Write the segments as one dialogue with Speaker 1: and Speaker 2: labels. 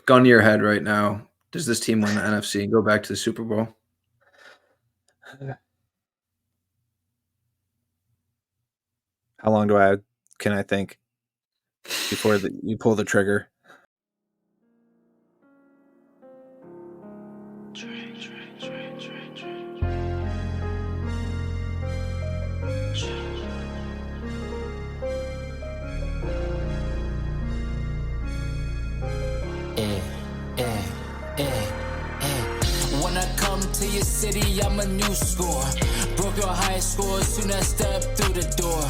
Speaker 1: gun to your head right now, does this team win the NFC and go back to the Super Bowl?
Speaker 2: How long can I think before you pull the trigger?
Speaker 3: When I come to your city, I'm a new score. Broke your high score soon as I step through the door.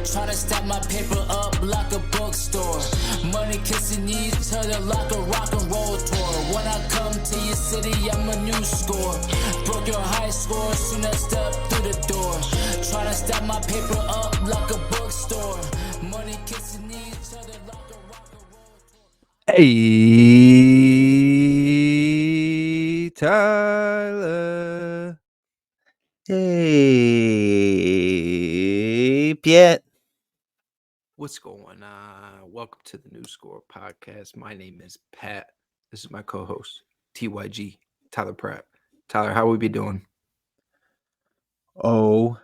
Speaker 3: Tryna stack my paper up like a bookstore. Money kissing each other like a rock and roll tour. When I come to your city, I'm a new score. Broke your high score soon as I step through the door. Tryna stack my paper up like a bookstore. Money kissing each other like a rock and roll tour.
Speaker 2: Hey, Tyler. Hey, Piet.
Speaker 1: What's going on? Welcome to the New Score podcast. My name is Pat. This is my co-host, TYG, Tyler Pratt. Tyler, how we be doing?
Speaker 2: Oh,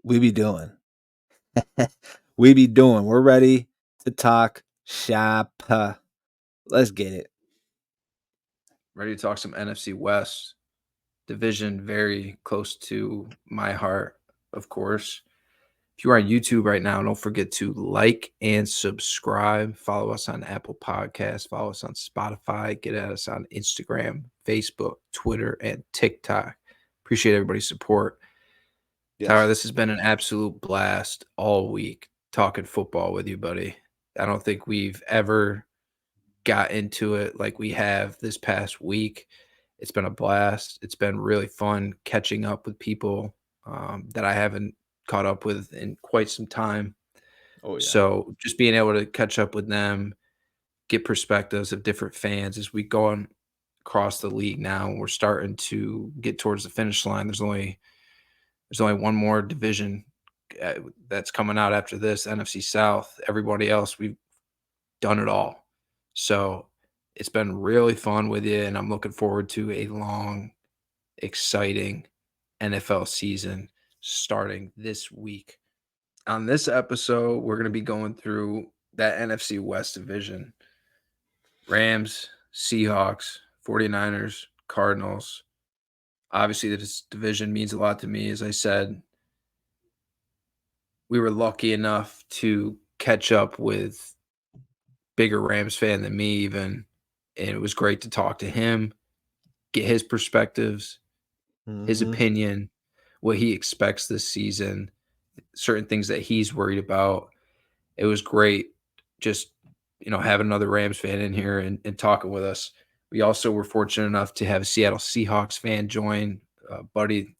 Speaker 2: we be doing. We're ready to talk shop. Let's get it.
Speaker 1: Ready to talk some NFC West division, very close to my heart, of course. If you are on YouTube right now, don't forget to like and subscribe. Follow us on Apple Podcasts. Follow us on Spotify. Get at us on Instagram, Facebook, Twitter, and TikTok. Appreciate everybody's support.
Speaker 2: Yes.
Speaker 1: Tyler, this has been an absolute blast all week talking football with you, buddy. I don't think we've ever got into it like we have this past week. It's been a blast. It's been really fun catching up with people that I haven't caught up with in quite some time.
Speaker 2: Oh, yeah.
Speaker 1: So just being able to catch up with them, get perspectives of different fans as we go on across the league now. We're starting to get towards the finish line. There's only one more division that's coming out after this, NFC South. Everybody else, we've done it all. So it's been really fun with you, and I'm looking forward to a long, exciting NFL season starting this week. On this episode, we're going to be going through that NFC West division. Rams, Seahawks, 49ers, Cardinals. Obviously, this division means a lot to me. As I said, we were lucky enough to catch up with bigger Rams fan than me even, and it was great to talk to him, get his perspectives, his opinion, what he expects this season, certain things that he's worried about. It was great just, having another Rams fan in here and talking with us. We also were fortunate enough to have a Seattle Seahawks fan join, buddy,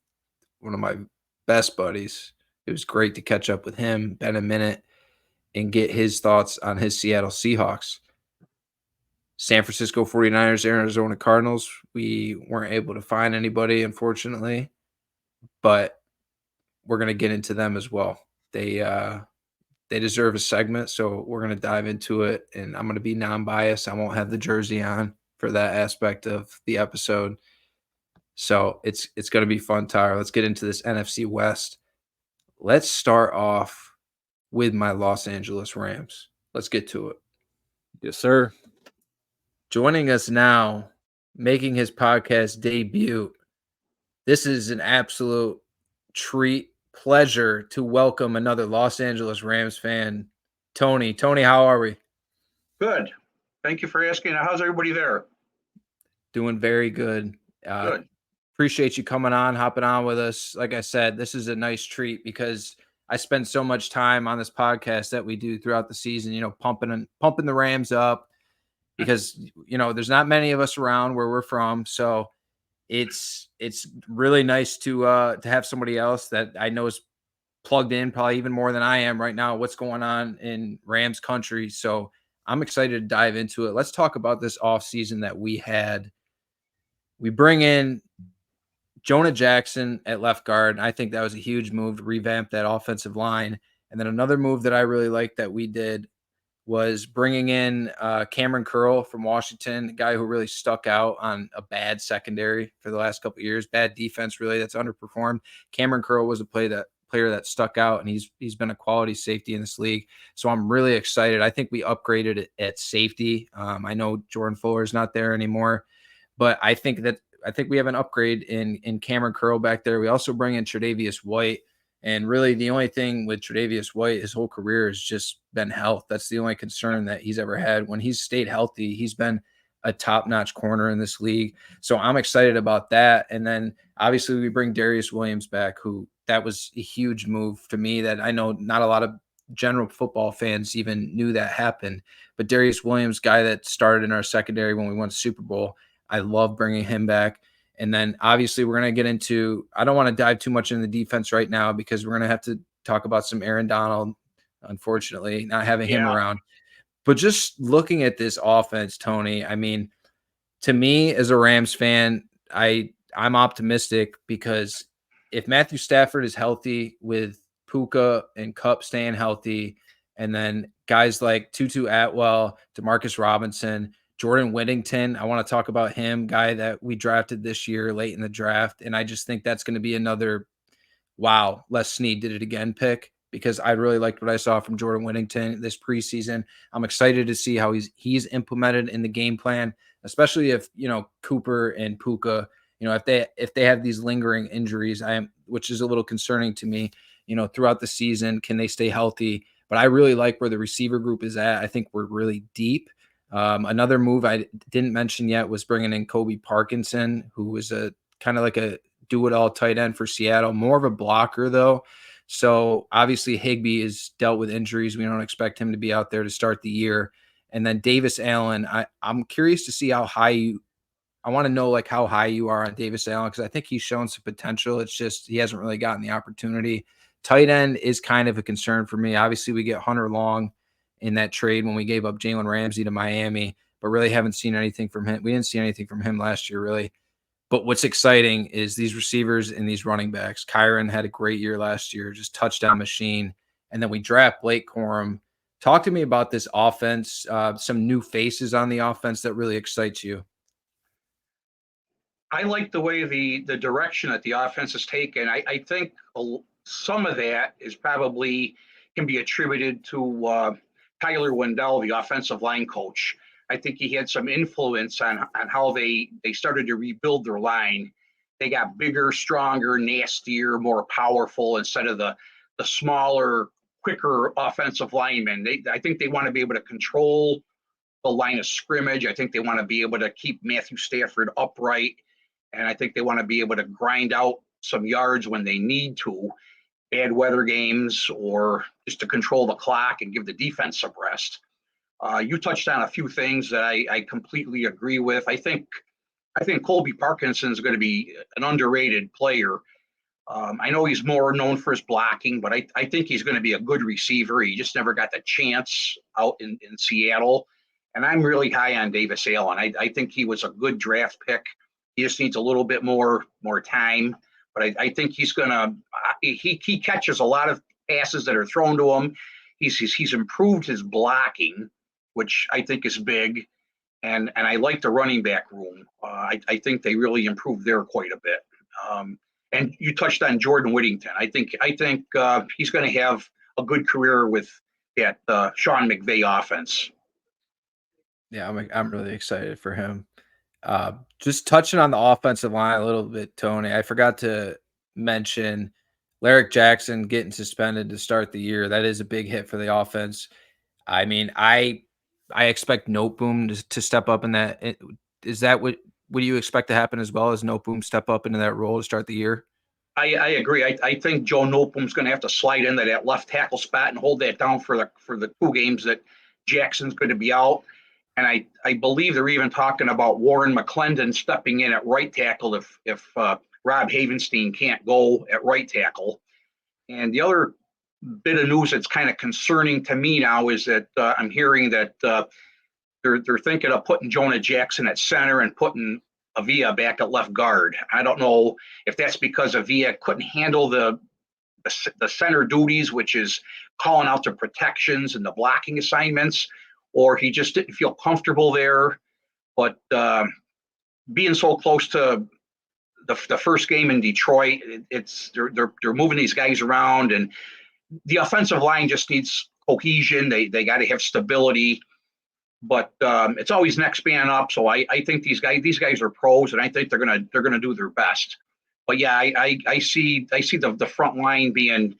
Speaker 1: one of my best buddies. It was great to catch up with him, been a minute, and get his thoughts on his Seattle Seahawks. San Francisco 49ers, Arizona Cardinals, we weren't able to find anybody, unfortunately, but we're going to get into them as well. They deserve a segment, so we're going to dive into it, and I'm going to be non-biased. I won't have the jersey on for that aspect of the episode. So it's going to be fun, Tyler. Let's get into this NFC West. Let's start off with my Los Angeles Rams. Let's get to it.
Speaker 2: Yes, sir.
Speaker 1: Joining us now, making his podcast debut. This is an absolute treat, pleasure to welcome another Los Angeles Rams fan, Tony. Tony, how are we?
Speaker 4: Good. Thank you for asking. How's everybody there?
Speaker 1: Doing very good.
Speaker 4: Good.
Speaker 1: Appreciate you coming on, hopping on with us. Like I said, this is a nice treat because I spend so much time on this podcast that we do throughout the season, pumping the Rams up because, there's not many of us around where we're from. So it's really nice to have somebody else that I know is plugged in probably even more than I am right now, what's going on in Rams country. So I'm excited to dive into it. Let's talk about this offseason that we had. We bring in Jonah Jackson at left guard. I think that was a huge move to revamp that offensive line. And then another move that I really liked that we did was bringing in Cameron Curl from Washington, a guy who really stuck out on a bad secondary for the last couple of years, bad defense really that's underperformed. Cameron Curl was a player that stuck out, and he's been a quality safety in this league. So I'm really excited. I think we upgraded it at safety. I know Jordan Fuller is not there anymore, but I think we have an upgrade in Cameron Curl back there. We also bring in Tre'Davious White. And really, the only thing with Tre'Davious White, his whole career has just been health. That's the only concern that he's ever had. When he's stayed healthy, he's been a top-notch corner in this league. So I'm excited about that. And then obviously we bring Darius Williams back, who that was a huge move to me that I know not a lot of general football fans even knew that happened. But Darius Williams, guy that started in our secondary when we won the Super Bowl, I love bringing him back. And then obviously we're going to get into, I don't want to dive too much into the defense right now because we're going to have to talk about some Aaron Donald, unfortunately, not having him around. But just looking at this offense, Tony, I mean, to me as a Rams fan, I'm optimistic because if Matthew Stafford is healthy with Puka and Kupp staying healthy, and then guys like Tutu Atwell, Demarcus Robinson, Jordan Whittington, I want to talk about him, guy that we drafted this year late in the draft. And I just think that's going to be another, wow, Les Snead did it again pick, because I really liked what I saw from Jordan Whittington this preseason. I'm excited to see how he's implemented in the game plan, especially if, Cooper and Puka, if they have these lingering injuries, which is a little concerning to me, throughout the season, can they stay healthy? But I really like where the receiver group is at. I think we're really deep. Another move I didn't mention yet was bringing in Kobe Parkinson, who was a kind of like a do-it-all tight end for Seattle, more of a blocker though. So obviously Higbee is dealt with injuries. We don't expect him to be out there to start the year. And then Davis Allen, I'm curious to see how high I want to know like how high you are on Davis Allen, because I think he's shown some potential. It's just he hasn't really gotten the opportunity. Tight end is kind of a concern for me. Obviously we get Hunter Long in that trade when we gave up Jalen Ramsey to Miami, but really haven't seen anything from him. We didn't see anything from him last year, really. But what's exciting is these receivers and these running backs. Kyron had a great year last year, just touchdown machine. And then we draft Blake Corum. Talk to me about this offense, some new faces on the offense that really excites you.
Speaker 4: I like the way the direction that the offense has taken. I think some of that is probably can be attributed to Tyler Wendell, the offensive line coach. I think he had some influence on how they started to rebuild their line. They got bigger, stronger, nastier, more powerful instead of the smaller, quicker offensive linemen. I think they want to be able to control the line of scrimmage. I think they want to be able to keep Matthew Stafford upright. And I think they want to be able to grind out some yards when they need to, bad weather games, or just to control the clock and give the defense some rest. You touched on a few things that I completely agree with. I think Colby Parkinson is going to be an underrated player. I know he's more known for his blocking, but I think he's going to be a good receiver. He just never got the chance out in Seattle. And I'm really high on Davis Allen. I think he was a good draft pick. He just needs a little bit more time. But I think he's going to he catches a lot of passes that are thrown to him. He's improved his blocking, which I think is big. And I like the running back room. I think they really improved there quite a bit. And you touched on Jordan Whittington. I think he's going to have a good career with that Sean McVay offense.
Speaker 1: Yeah, I'm really excited for him. Just touching on the offensive line a little bit, Tony, I forgot to mention Larrick Jackson getting suspended to start the year. That is a big hit for the offense. I mean, I expect Noteboom to step up in that. Is that what do you expect to happen as well as Noteboom step up into that role to start the year?
Speaker 4: I agree. I think Joe Noteboom's going to have to slide into that left tackle spot and hold that down for the 2 games that Jackson's going to be out. And I believe they're even talking about Warren McClendon stepping in at right tackle if Rob Havenstein can't go at right tackle. And the other bit of news that's kind of concerning to me now is that I'm hearing that they're thinking of putting Jonah Jackson at center and putting Avila back at left guard. I don't know if that's because Avila couldn't handle the center duties, which is calling out the protections and the blocking assignments, or he just didn't feel comfortable there. But being so close to the first game in Detroit, they're moving these guys around, and the offensive line just needs cohesion. They got to have stability, but it's always next man up. So I think these guys are pros, and I think they're gonna do their best. But yeah, I see the front line being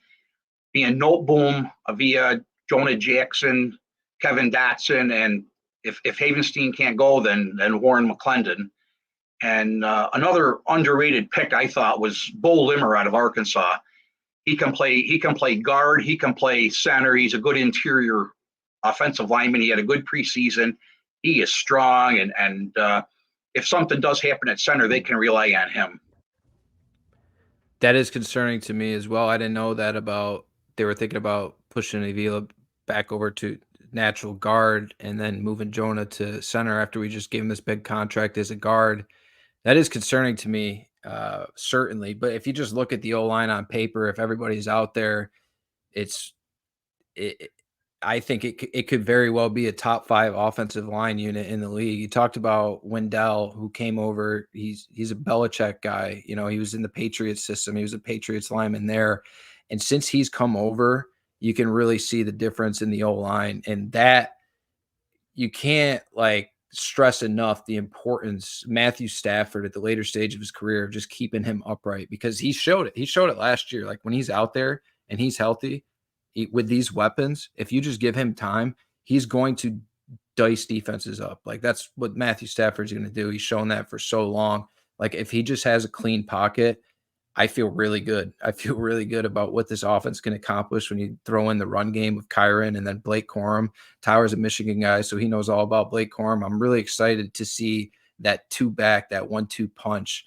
Speaker 4: Noteboom, Avia, Jonah Jackson, Kevin Dotson, and if Havenstein can't go, then Warren McClendon. And another underrated pick I thought was Bo Limmer out of Arkansas. He can play guard. He can play center. He's a good interior offensive lineman. He had a good preseason. He is strong, and if something does happen at center, they can rely on him.
Speaker 1: That is concerning to me as well. I didn't know that they were thinking about pushing Avila back over to natural guard and then moving Jonah to center after we just gave him this big contract as a guard. That is concerning to me, certainly. But if you just look at the O-line on paper, if everybody's out there, I think it could very well be a top 5 offensive line unit in the league. You talked about Wendell, who came over. He's a Belichick guy. You know, he was in the Patriots system. He was a Patriots lineman there. And since he's come over, you can really see the difference in the O-line. And that you can't stress enough the importance Matthew Stafford at the later stage of his career of just keeping him upright, because he showed it. He showed it last year. Like when he's out there and he's healthy with these weapons, if you just give him time, he's going to dice defenses up. Like that's what Matthew Stafford's going to do. He's shown that for so long. Like if he just has a clean pocket, I feel really good. I feel really good about what this offense can accomplish when you throw in the run game with Kyren and then Blake Corum. Tyler's a Michigan guy, so he knows all about Blake Corum. I'm really excited to see that 2-back, that 1-2 punch.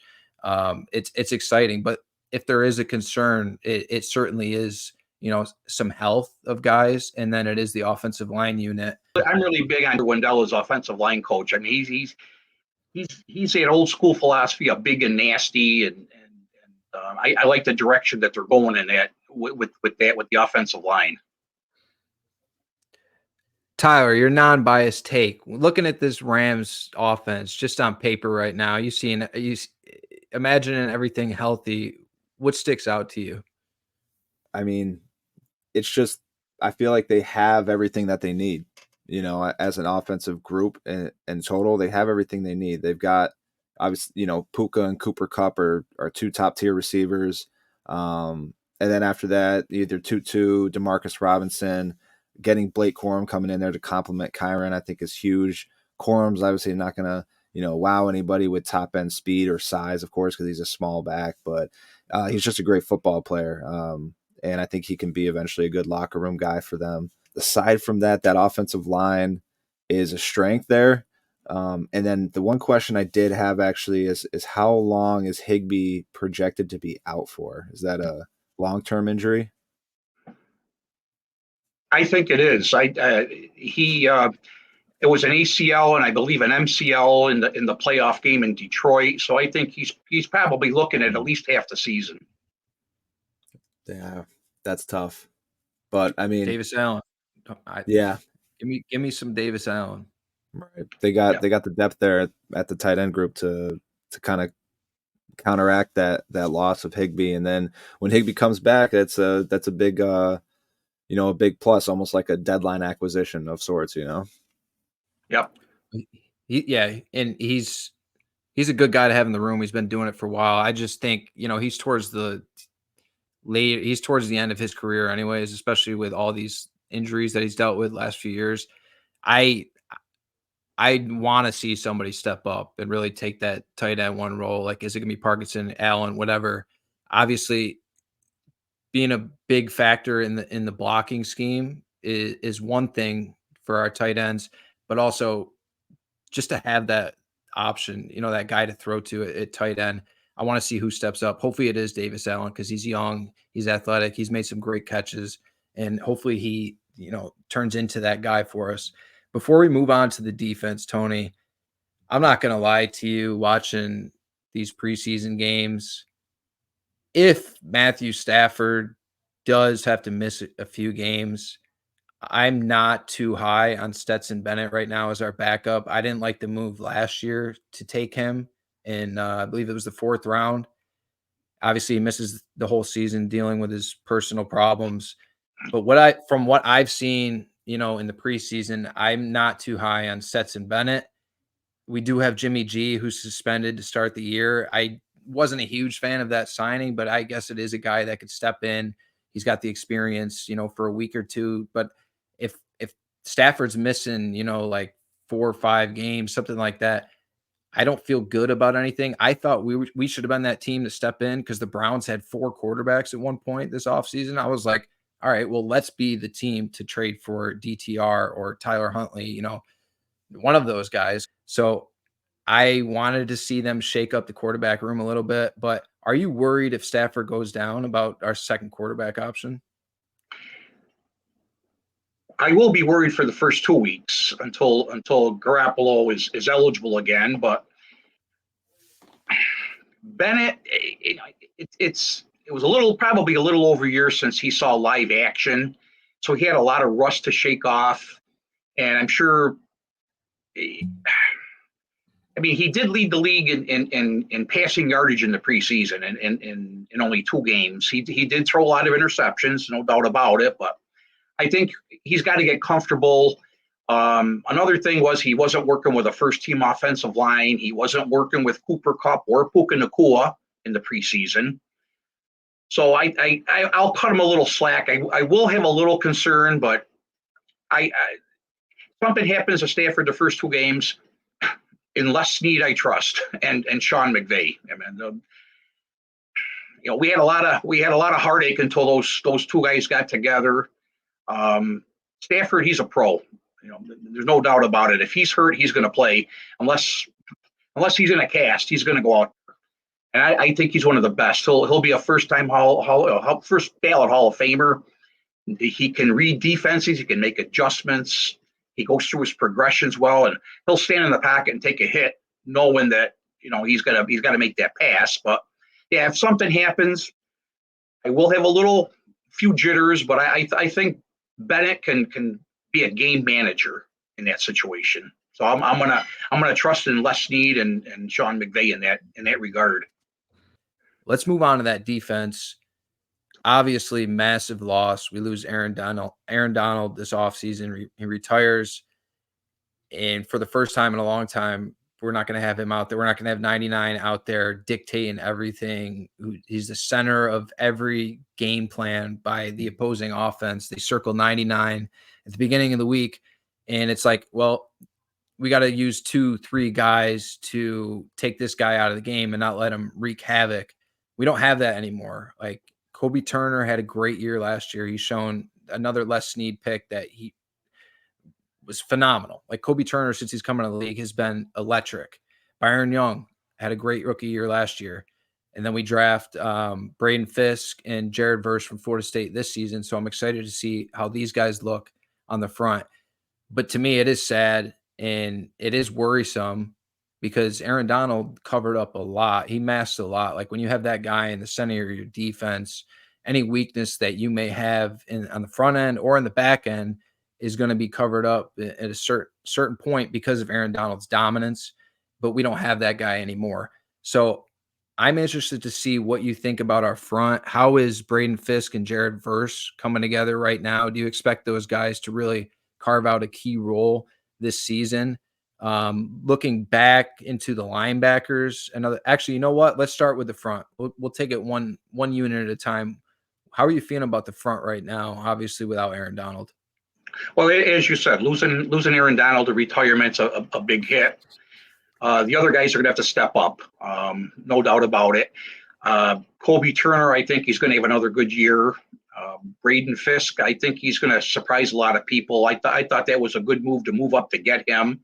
Speaker 1: It's exciting, but if there is a concern, it certainly is, some health of guys, and then it is the offensive line unit.
Speaker 4: I'm really big on Wendell as offensive line coach. I mean, he's an old school philosophy of big and nasty, and I like the direction that they're going in that with the offensive line.
Speaker 1: Tyler, your non-biased take, looking at this Rams offense just on paper right now, you imagining everything healthy, what sticks out to you?
Speaker 2: I mean, it's just, I feel like they have everything that they need, as an offensive group in total. They have everything they need. They've got, obviously, Puka and Cooper Kupp are 2 top-tier receivers. And then after that, either Tutu, Demarcus Robinson, getting Blake Corum coming in there to complement Kyren, I think is huge. Corum's obviously not going to, wow anybody with top-end speed or size, of course, because he's a small back, but he's just a great football player. And I think he can be eventually a good locker room guy for them. Aside from that offensive line is a strength there. And then the one question I did have actually is how long is Higbee projected to be out for? Is that a long-term injury?
Speaker 4: I think it is. It was an ACL and I believe an MCL in the playoff game in Detroit. So I think he's probably looking at least half the season.
Speaker 2: Yeah, that's tough. But I mean,
Speaker 1: Davis Allen.
Speaker 2: Yeah.
Speaker 1: Give me some Davis Allen.
Speaker 2: Right. They got the depth there at the tight end group to kind of counteract that loss of Higbee. And then when Higbee comes back, that's a big a big plus, almost like a deadline acquisition of sorts,
Speaker 4: Yep.
Speaker 1: And he's a good guy to have in the room. He's been doing it for a while. I just think, he's towards the end of his career anyways, especially with all these injuries that he's dealt with last few years. I want to see somebody step up and really take that tight end 1 role. Like, is it going to be Parkinson, Allen, whatever? Obviously, being a big factor in the blocking scheme is one thing for our tight ends, but also just to have that option, that guy to throw to at tight end. I want to see who steps up. Hopefully it is Davis Allen, because he's young, he's athletic, he's made some great catches, and hopefully he, turns into that guy for us. Before we move on to the defense, Tony, I'm not going to lie to you, watching these preseason games, if Matthew Stafford does have to miss a few games, I'm not too high on Stetson Bennett right now as our backup. I didn't like the move last year to take him in, I believe it was the 4th round. Obviously, he misses the whole season dealing with his personal problems. But from what I've seen, in the preseason, I'm not too high on Stetson Bennett. We do have Jimmy G, who's suspended to start the year. I wasn't a huge fan of that signing, but I guess it is a guy that could step in. He's got the experience, for a week or two. But if Stafford's missing, like 4 or 5 games, something like that, I don't feel good about anything. I thought we should have been that team to step in because the Browns had 4 quarterbacks at one point this offseason. I was like, all right, well, let's be the team to trade for DTR or Tyler Huntley, one of those guys. So I wanted to see them shake up the quarterback room a little bit. But are you worried if Stafford goes down about our second quarterback option?
Speaker 4: I will be worried for the first 2 weeks until Garoppolo is eligible again. But Bennett, it was probably a little over a year since he saw live action, so he had a lot of rust to shake off, and I'm sure. I mean, he did lead the league in passing yardage in the preseason, and in only 2 games. He did throw a lot of interceptions, no doubt about it. But I think he's got to get comfortable. Another thing was he wasn't working with a first-team offensive line. He wasn't working with Cooper Kupp or Puka Nacua in the preseason. So I'll cut him a little slack. I will have a little concern, but something happens to Stafford the first 2 games. In Les Snead, I trust, and Sean McVay. I mean, we had a lot of heartache until those 2 guys got together. Stafford, he's a pro. There's no doubt about it. If he's hurt, he's going to play. Unless he's in a cast, he's going to go out. And I think he's one of the best. He'll be a first-time first ballot Hall of Famer. He can read defenses. He can make adjustments. He goes through his progressions well, and he'll stand in the pocket and take a hit, knowing that he's got to make that pass. But yeah, if something happens, I will have a few jitters. But I think Bennett can be a game manager in that situation. So I'm gonna trust in Les Snead and Sean McVay in that regard.
Speaker 1: Let's move on to that defense. Obviously, massive loss. We lose Aaron Donald this offseason. He retires. And for the first time in a long time, we're not going to have him out there. We're not going to have 99 out there dictating everything. He's the center of every game plan by the opposing offense. They circle 99 at the beginning of the week. And it's like, well, we got to use 2-3 guys to take this guy out of the game and not let him wreak havoc. We don't have that anymore. Like, Kobe Turner had a great year last year. He's shown another Les Snead pick that he was phenomenal. Like, Kobe Turner, since he's come into the league, has been electric. Byron Young had a great rookie year last year. And then we draft Braden Fisk and Jared Verse from Florida State this season. So I'm excited to see how these guys look on the front. But to me, it is sad and it is worrisome because Aaron Donald covered up a lot. He masked a lot. Like, when you have that guy in the center of your defense, any weakness that you may have on the front end or in the back end is going to be covered up at a certain point because of Aaron Donald's dominance. But we don't have that guy anymore. So I'm interested to see what you think about our front. How is Braden Fisk and Jared Verse coming together right now? Do you expect those guys to really carve out a key role this season? Looking back into the linebackers, actually, you know what? Let's start with the front. We'll take it one unit at a time. How are you feeling about the front right now? Obviously, without Aaron Donald.
Speaker 4: Well, as you said, losing Aaron Donald to retirement's a big hit. The other guys are going to have to step up, no doubt about it. Kobe Turner, I think he's going to have another good year. Braden Fisk, I think he's going to surprise a lot of people. I thought that was a good move to move up to get him.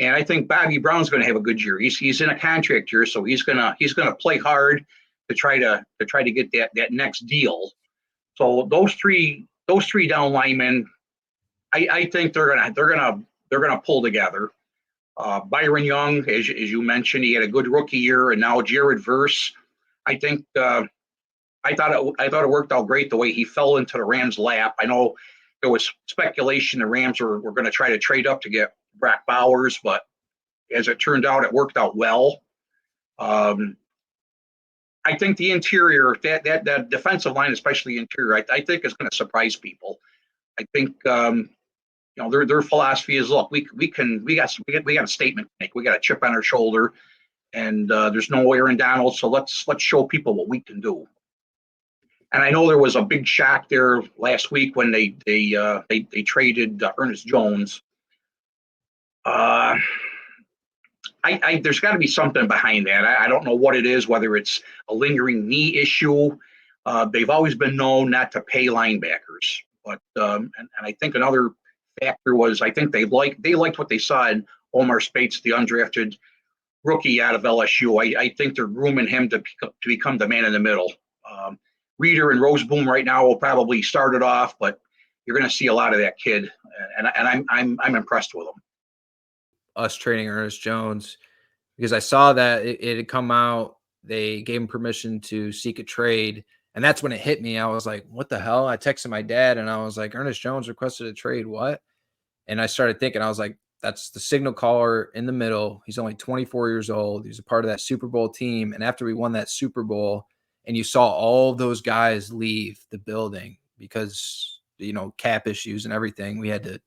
Speaker 4: And I think Bobby Brown's going to have a good year. He's in a contract year, so he's gonna play hard to try to get that next deal. So those three down linemen, I think they're gonna pull together. Byron Young, as you mentioned, he had a good rookie year, and now Jared Verse. I think I thought it worked out great the way he fell into the Rams' lap. I know there was speculation the Rams were going to try to trade up to get Brock Bowers, but as it turned out, it worked out well. I think the interior, that defensive line, especially the interior, I think is going to surprise people. I think their philosophy is, look, we got a statement to make. We got a chip on our shoulder, and there's no Aaron Donald, so let's show people what we can do. And I know there was a big shock there last week when they traded Ernest Jones. There's got to be something behind that. I don't know what it is, whether it's a lingering knee issue. They've always been known not to pay linebackers, but and I think another factor was I think they liked what they saw in Omar Speights, the undrafted rookie out of LSU. I think they're grooming him to become the man in the middle. Reeder and Roseboom right now will probably start it off, but you're going to see a lot of that kid, and I'm impressed with him.
Speaker 1: Us trading Ernest Jones, because I saw that it had come out. They gave him permission to seek a trade, and that's when it hit me. I was like, what the hell? I texted my dad, and I was like, Ernest Jones requested a trade, what? And I started thinking, I was like, that's the signal caller in the middle. He's only 24 years old. He's a part of that Super Bowl team, and after we won that Super Bowl, and you saw all those guys leave the building because, cap issues and everything, we had to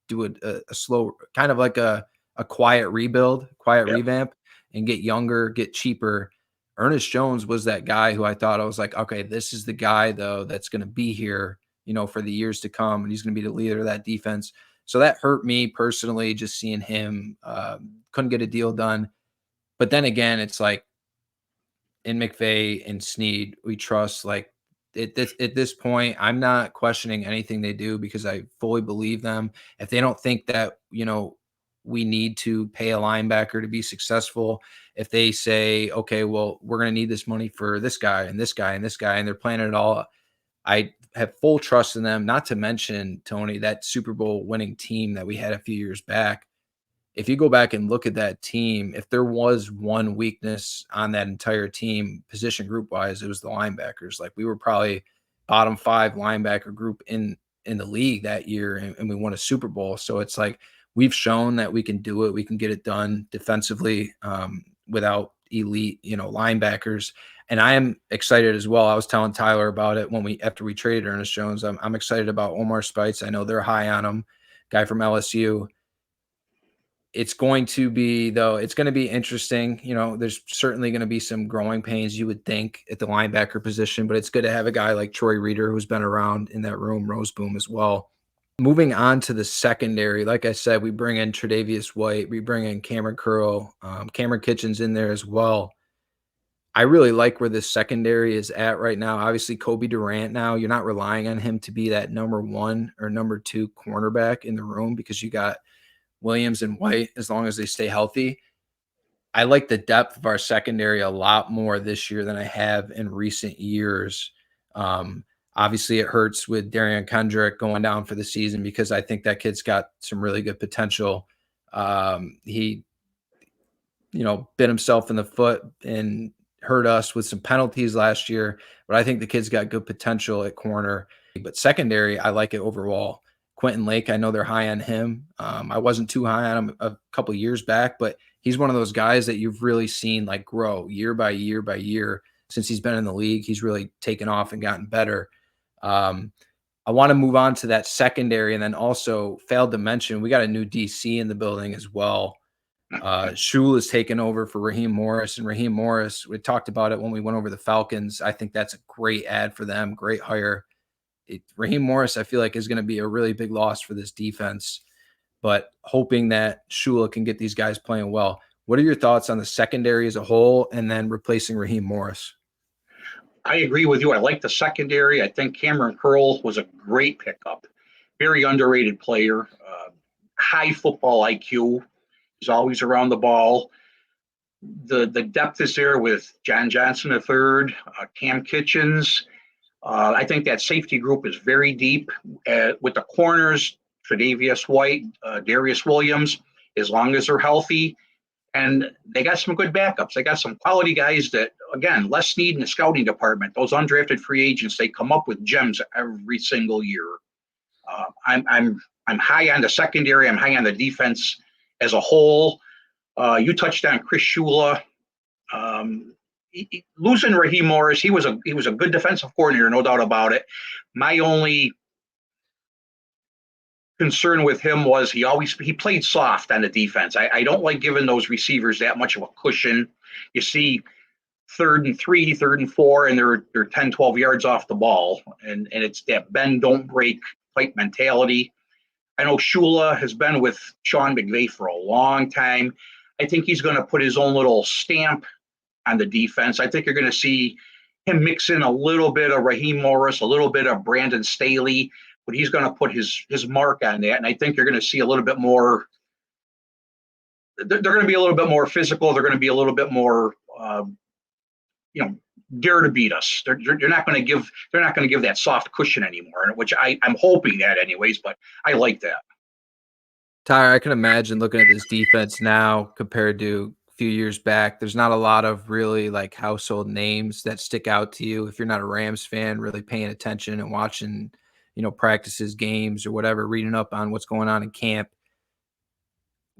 Speaker 1: do a slow, kind of like a quiet rebuild, revamp, and get younger, get cheaper. Ernest Jones was that guy who I thought, I was like, okay, this is the guy though that's going to be here, for the years to come, and he's going to be the leader of that defense. So that hurt me personally, just seeing him couldn't get a deal done. But then again, it's like in McVay and Snead, we trust. Like at this point, I'm not questioning anything they do because I fully believe them. If they don't think that, we need to pay a linebacker to be successful, if they say, okay, well, we're going to need this money for this guy and this guy and this guy, and they're planning it all, I have full trust in them. Not to mention, Tony, that Super Bowl winning team that we had a few years back. If you go back and look at that team, if there was one weakness on that entire team, position group wise, it was the linebackers. Like we were probably bottom 5 linebacker group in the league that year, and we won a Super Bowl. So it's like, we've shown that we can do it. We can get it done defensively without elite, linebackers. And I am excited as well. I was telling Tyler about it after we traded Ernest Jones. I'm excited about Omar Speights. I know they're high on him, guy from LSU. It's going to be interesting. There's certainly going to be some growing pains, you would think, at the linebacker position, but it's good to have a guy like Troy Reeder, who's been around in that room, Roseboom as well. Moving on to the secondary, like I said, we bring in Tre'Davious White, we bring in Cameron Curl, Cameron Kitchens in there as well. I really like where this secondary is at right now. Obviously, Kobe Durant now, you're not relying on him to be that number 1 or number 2 cornerback in the room because you got Williams and White as long as they stay healthy. I like the depth of our secondary a lot more this year than I have in recent years. Obviously, it hurts with Darian Kendrick going down for the season because I think that kid's got some really good potential. He, bit himself in the foot and hurt us with some penalties last year, but I think the kid's got good potential at corner. But secondary, I like it overall. Quentin Lake, I know they're high on him. I wasn't too high on him a couple years back, but he's one of those guys that you've really seen like grow year by year by year since he's been in the league. He's really taken off and gotten better. I want to move on to that secondary, and then also failed to mention we got a new DC in the building as well. Shule is taking over for Raheem Morris, and Raheem Morris, we talked about it when we went over the Falcons. I think that's a great add for them, great hire. Raheem Morris, I feel like, is going to be a really big loss for this defense, but hoping that Shula can get these guys playing well. What are your thoughts on the secondary as a whole, and then replacing Raheem Morris?
Speaker 4: I agree with you. I like the secondary. I think Cameron Curl was a great pickup. Very underrated player. High football IQ. He's always around the ball. The depth is there with John Johnson III, Cam Kitchens. I think that safety group is very deep. With the corners, Tre'Davious White, Darius Williams, as long as they're healthy. And they got some good backups. They got some quality guys that, again, Les Snead in the scouting department, those undrafted free agents, they come up with gems every single year. I'm high on the secondary. I'm high on the defense as a whole. You touched on Chris Shula. Losing Raheem Morris, he was a good defensive coordinator, no doubt about it. My only concern with him was he played soft on the defense. I don't like giving those receivers that much of a cushion. You see 3rd and 3, 3rd and 4, and they're 10, 12 yards off the ball. And it's that bend, don't break type mentality. I know Shula has been with Sean McVay for a long time. I think he's going to put his own little stamp on the defense. I think you're going to see him mix in a little bit of Raheem Morris, a little bit of Brandon Staley, but he's going to put his mark on that. And I think you're going to see a little bit more. They're going to be a little bit more physical. They're going to be a little bit more, dare to beat us. They're not going to give that soft cushion anymore, which I'm hoping that anyways. But I like that.
Speaker 1: Tyler, I can imagine looking at this defense now compared to a few years back. There's not a lot of really like household names that stick out to you if you're not a Rams fan, really paying attention and watching, practices, games, or whatever, reading up on what's going on in camp.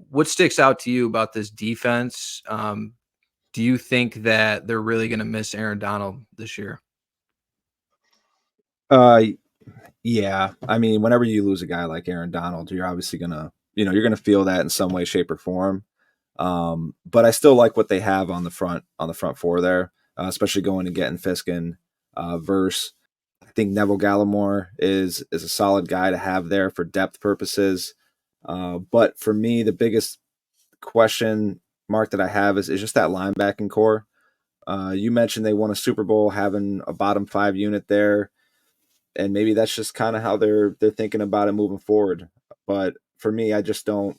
Speaker 1: What sticks out to you about this defense? Do you think that they're really going to miss Aaron Donald this year?
Speaker 2: Yeah. I mean, whenever you lose a guy like Aaron Donald, you're obviously gonna, you're gonna feel that in some way, shape, or form. But I still like what they have on the front four there, especially going and getting Fiskin, Verse. I think Neville Gallimore is a solid guy to have there for depth purposes. But for me, the biggest question mark that I have is just that linebacking core. You mentioned they won a Super Bowl having a bottom 5 unit there, and maybe that's just kind of how they're thinking about it moving forward. But for me, I just don't.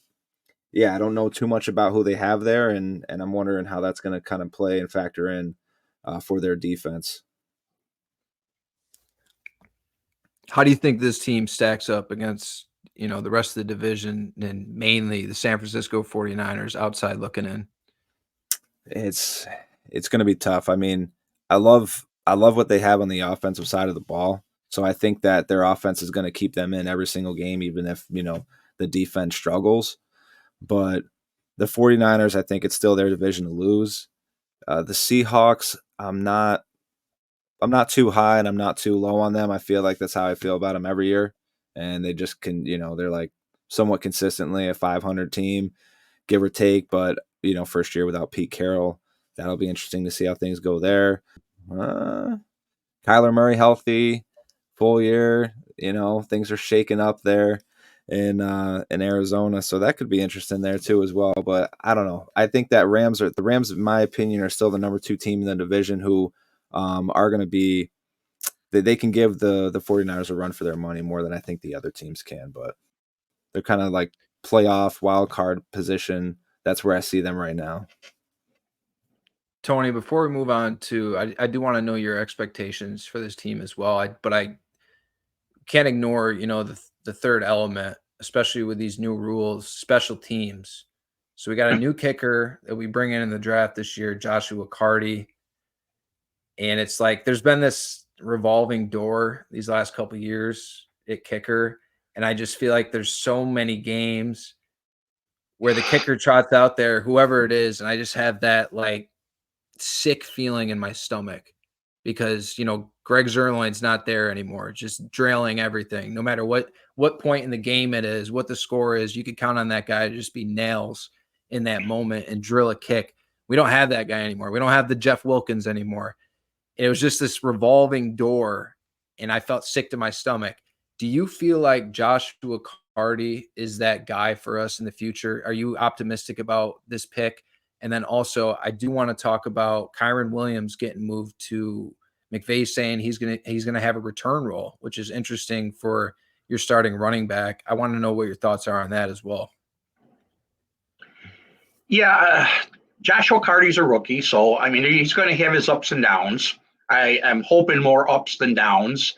Speaker 2: Yeah, I don't know too much about who they have there, and I'm wondering how that's going to kind of play and factor in for their defense.
Speaker 1: How do you think this team stacks up against, the rest of the division and mainly the San Francisco 49ers outside looking in?
Speaker 2: It's going to be tough. I mean, I love what they have on the offensive side of the ball. So I think that their offense is going to keep them in every single game, even if, the defense struggles. But the 49ers, I think it's still their division to lose. The Seahawks, I'm not too high and I'm not too low on them. I feel like that's how I feel about them every year. And they just can, they're like somewhat consistently a 500 team, give or take. But, first year without Pete Carroll, that'll be interesting to see how things go there. Kyler Murray healthy, full year, things are shaking up there in Arizona. So that could be interesting there too as well. But I don't know. I think that the Rams, in my opinion, are still the number 2 team in the division who are going to be, they can give the 49ers a run for their money more than I think the other teams can, but they're kind of like playoff wild card position. That's where I see them right now.
Speaker 1: Tony, before we move on to, I do want to know your expectations for this team as well. But I can't ignore, the third element, especially with these new rules, special teams. So we got a new kicker that we bring in the draft this year, Joshua Carty. And it's like there's been this revolving door these last couple of years at kicker. And I just feel like there's so many games where the kicker trots out there, whoever it is, and I just have that like sick feeling in my stomach because, Greg Zuerlein's not there anymore, just drailing everything. No matter what point in the game it is, what the score is, you could count on that guy to just be nails in that moment and drill a kick. We don't have that guy anymore. We don't have the Jeff Wilkins anymore. It was just this revolving door, and I felt sick to my stomach. Do you feel like Joshua Carty is that guy for us in the future? Are you optimistic about this pick? And then also, I do want to talk about Kyren Williams getting moved to McVay, saying he's gonna have a return role, which is interesting for your starting running back. I want to know what your thoughts are on that as well.
Speaker 4: Yeah, Joshua Carty's a rookie, so I mean he's going to have his ups and downs. I am hoping more ups than downs.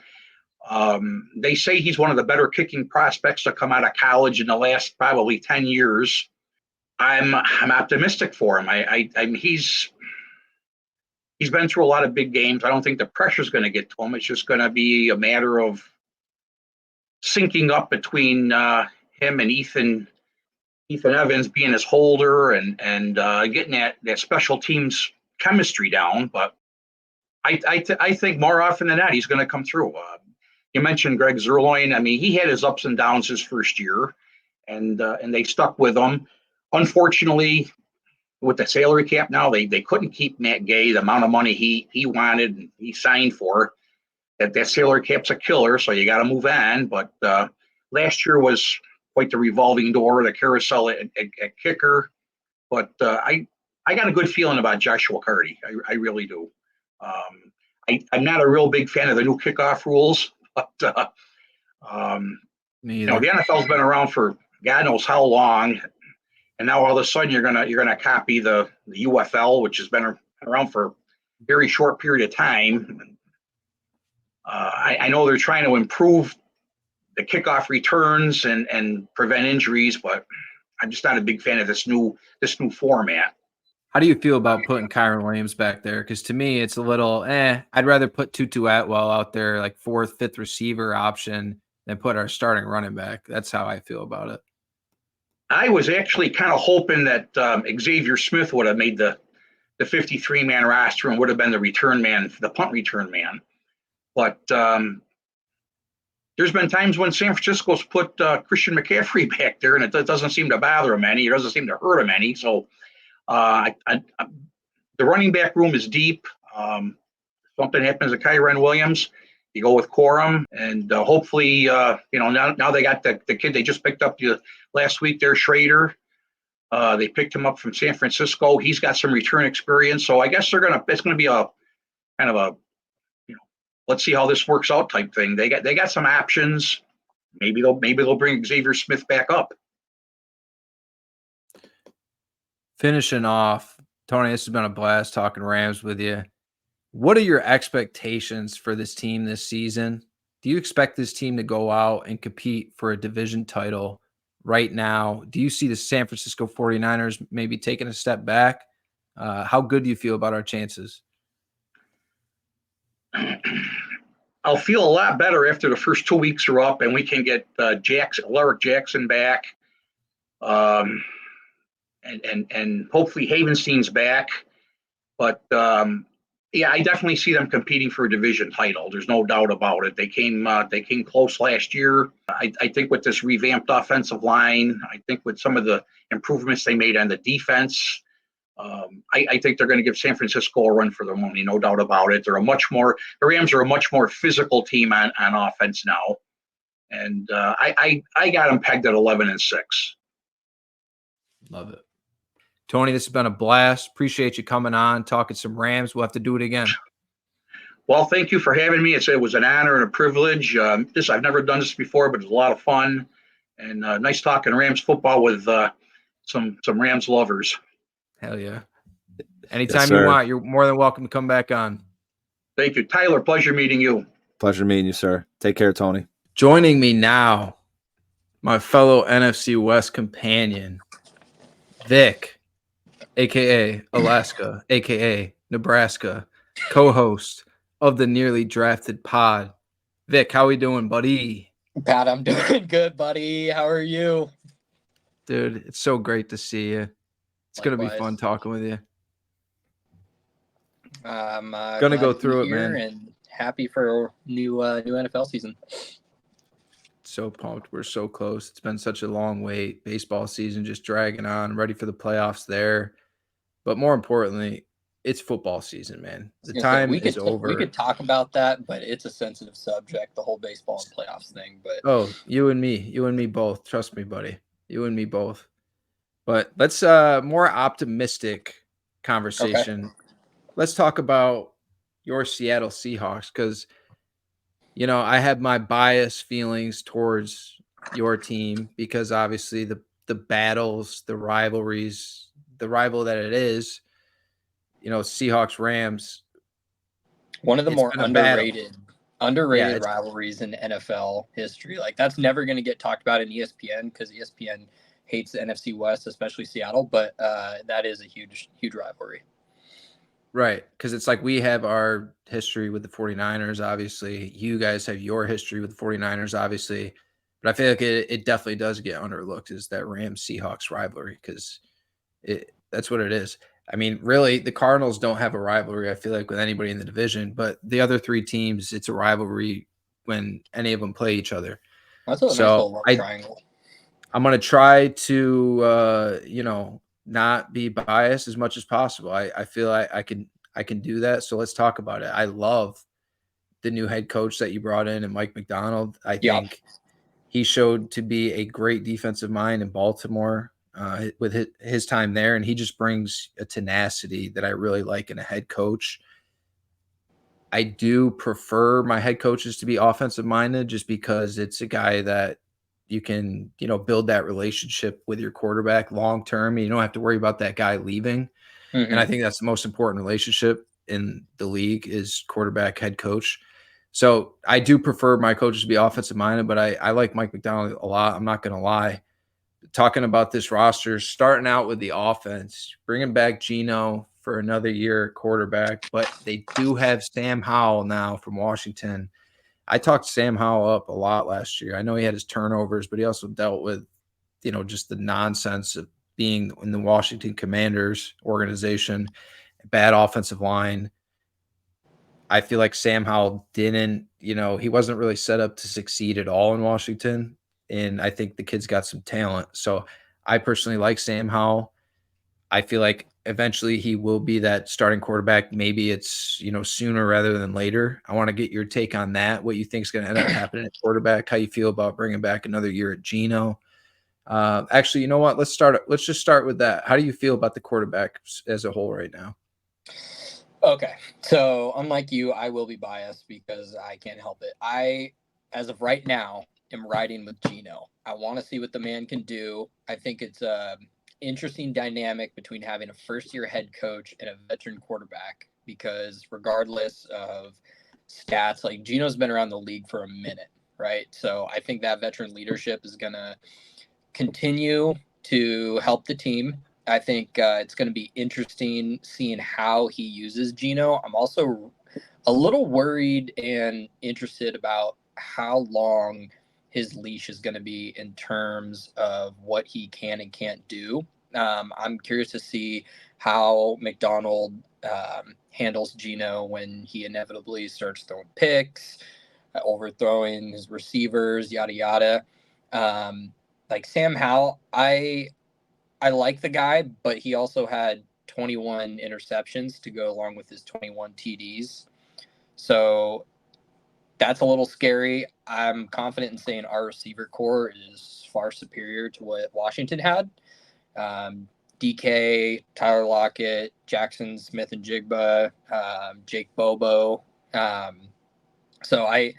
Speaker 4: They say he's one of the better kicking prospects to come out of college in the last probably 10 years. I'm optimistic for him. I he's been through a lot of big games. I don't think the pressure's going to get to him. It's just going to be a matter of syncing up between him and Ethan Evans being his holder and getting that special teams chemistry down. But I think more often than not, he's going to come through. You mentioned Greg Zuerlein. I mean, he had his ups and downs his first year, and they stuck with him. Unfortunately, with the salary cap now, they couldn't keep Matt Gay. The amount of money he wanted and he signed for, that salary cap's a killer, so you got to move on. But last year was quite the revolving door, the carousel at kicker. But I got a good feeling about Joshua Carty. I really do. I'm not a real big fan of the new kickoff rules, but
Speaker 1: Me
Speaker 4: the
Speaker 1: either.
Speaker 4: NFL's been around for God knows how long, and now all of a sudden you're gonna copy the UFL, which has been around for a very short period of time. I know they're trying to improve the kickoff returns and prevent injuries, but I'm just not a big fan of this new format.
Speaker 1: How do you feel about putting Kyron Williams back there? Because to me, it's a little I'd rather put Tutu Atwell out there, like 4th, 5th receiver option, than put our starting running back. That's how I feel about it.
Speaker 4: I was actually kind of hoping that Xavier Smith would have made the 53-man roster and would have been the return man, the punt return man. But there's been times when San Francisco's put Christian McCaffrey back there, and it doesn't seem to bother him any. It doesn't seem to hurt him any. So the running back room is deep. Something happens to Kyron Williams, you go with Corum, and hopefully, now they got the kid they just picked up last week there, Schrader. They picked him up from San Francisco. He's got some return experience, so I guess it's gonna be a kind of a let's see how this works out type thing. They got some options. Maybe they'll bring Xavier Smith back up.
Speaker 1: Finishing off, Tony, this has been a blast talking Rams with you. What are your expectations for this team this season? Do you expect this team to go out and compete for a division title right now? Do you see the San Francisco 49ers maybe taking a step back? How good do you feel about our chances?
Speaker 4: I'll feel a lot better after the first 2 weeks are up and we can get Alaric Jackson back. And hopefully Havenstein's back. But I definitely see them competing for a division title. There's no doubt about it. They came close last year. I think with this revamped offensive line, I think with some of the improvements they made on the defense, I think they're going to give San Francisco a run for their money, no doubt about it. The Rams are a much more physical team on offense now, and I got them pegged at 11-6.
Speaker 1: Love it, Tony. This has been a blast. Appreciate you coming on, talking some Rams. We'll have to do it again.
Speaker 4: Well, thank you for having me. It was an honor and a privilege. I've never done this before, but it was a lot of fun, and nice talking Rams football with some Rams lovers.
Speaker 1: Hell yeah. Anytime you want, you're more than welcome to come back on.
Speaker 4: Thank you, Tyler. Pleasure meeting you.
Speaker 2: Pleasure meeting you, sir. Take care, Tony.
Speaker 1: Joining me now, my fellow NFC West companion, Vic, a.k.a. Alaska, a.k.a. Nebraska, co-host of the Nearly Drafted Pod. Vic, how we doing, buddy?
Speaker 5: Pat, I'm doing good, buddy. How are you?
Speaker 1: Dude, it's so great to see you. It's going to be fun talking with you.
Speaker 5: I'm
Speaker 1: gonna go through it, man.
Speaker 5: And happy for new NFL season.
Speaker 1: So pumped. We're so close. It's been such a long wait. Baseball season just dragging on, ready for the playoffs there. But more importantly, it's football season, man. The time is over.
Speaker 5: We could talk about that, but it's a sensitive subject, the whole baseball and playoffs thing. But
Speaker 1: you and me both. Trust me, buddy. You and me both. But let's more optimistic conversation. Okay. Let's talk about your Seattle Seahawks, because I have my biased feelings towards your team because obviously the battles, the rivalries, the rival that it is, Seahawks Rams.
Speaker 5: One of the more underrated rivalries in NFL history. Like, that's never going to get talked about in ESPN because ESPN hates the NFC West, especially Seattle, but that is a huge rivalry.
Speaker 1: Right, because it's like we have our history with the 49ers, obviously. You guys have your history with the 49ers, obviously. But I feel like it definitely does get underlooked is that Rams-Seahawks rivalry because that's what it is. I mean, really, the Cardinals don't have a rivalry, I feel like, with anybody in the division. But the other three teams, it's a rivalry when any of them play each other.
Speaker 5: That's a nice little love triangle.
Speaker 1: I'm going to try to, not be biased as much as possible. I feel I can do that. So let's talk about it. I love the new head coach that you brought in and Mike Macdonald. I think he showed to be a great defensive mind in Baltimore with his time there. And he just brings a tenacity that I really like in a head coach. I do prefer my head coaches to be offensive minded just because it's a guy that you can, build that relationship with your quarterback long term. You don't have to worry about that guy leaving. Mm-hmm. And I think that's the most important relationship in the league is quarterback head coach. So I do prefer my coaches to be offensive minded, but I like Mike Macdonald a lot. I'm not going to lie. Talking about this roster, starting out with the offense, bringing back Geno for another year quarterback, but they do have Sam Howell now from Washington. I talked Sam Howell up a lot last year. I know he had his turnovers, but he also dealt with, just the nonsense of being in the Washington Commanders organization, bad offensive line. I feel like Sam Howell didn't, he wasn't really set up to succeed at all in Washington. And I think the kid's got some talent. So I personally like Sam Howell. I feel like eventually he will be that starting quarterback. Maybe it's, sooner rather than later. I want to get your take on that. What you think is going to end up happening at quarterback, how you feel about bringing back another year at Geno. Actually, you know what? Let's just start with that. How do you feel about the quarterbacks as a whole right now?
Speaker 5: Okay. So unlike you, I will be biased because I can't help it. I, as of right now, am riding with Geno. I want to see what the man can do. I think it's a interesting dynamic between having a first-year head coach and a veteran quarterback because regardless of stats, like Geno's been around the league for a minute, right? So I think that veteran leadership is going to continue to help the team. I think it's going to be interesting seeing how he uses Geno. I'm also a little worried and interested about how long his leash is going to be in terms of what he can and can't do. I'm curious to see how Macdonald handles Geno when he inevitably starts throwing picks, overthrowing his receivers, yada, yada. Like Sam Howell, I like the guy, but he also had 21 interceptions to go along with his 21 TDs. So that's a little scary. I'm confident in saying our receiver core is far superior to what Washington had. DK, Tyler Lockett, Jackson Smith and Jigba, Jake Bobo. So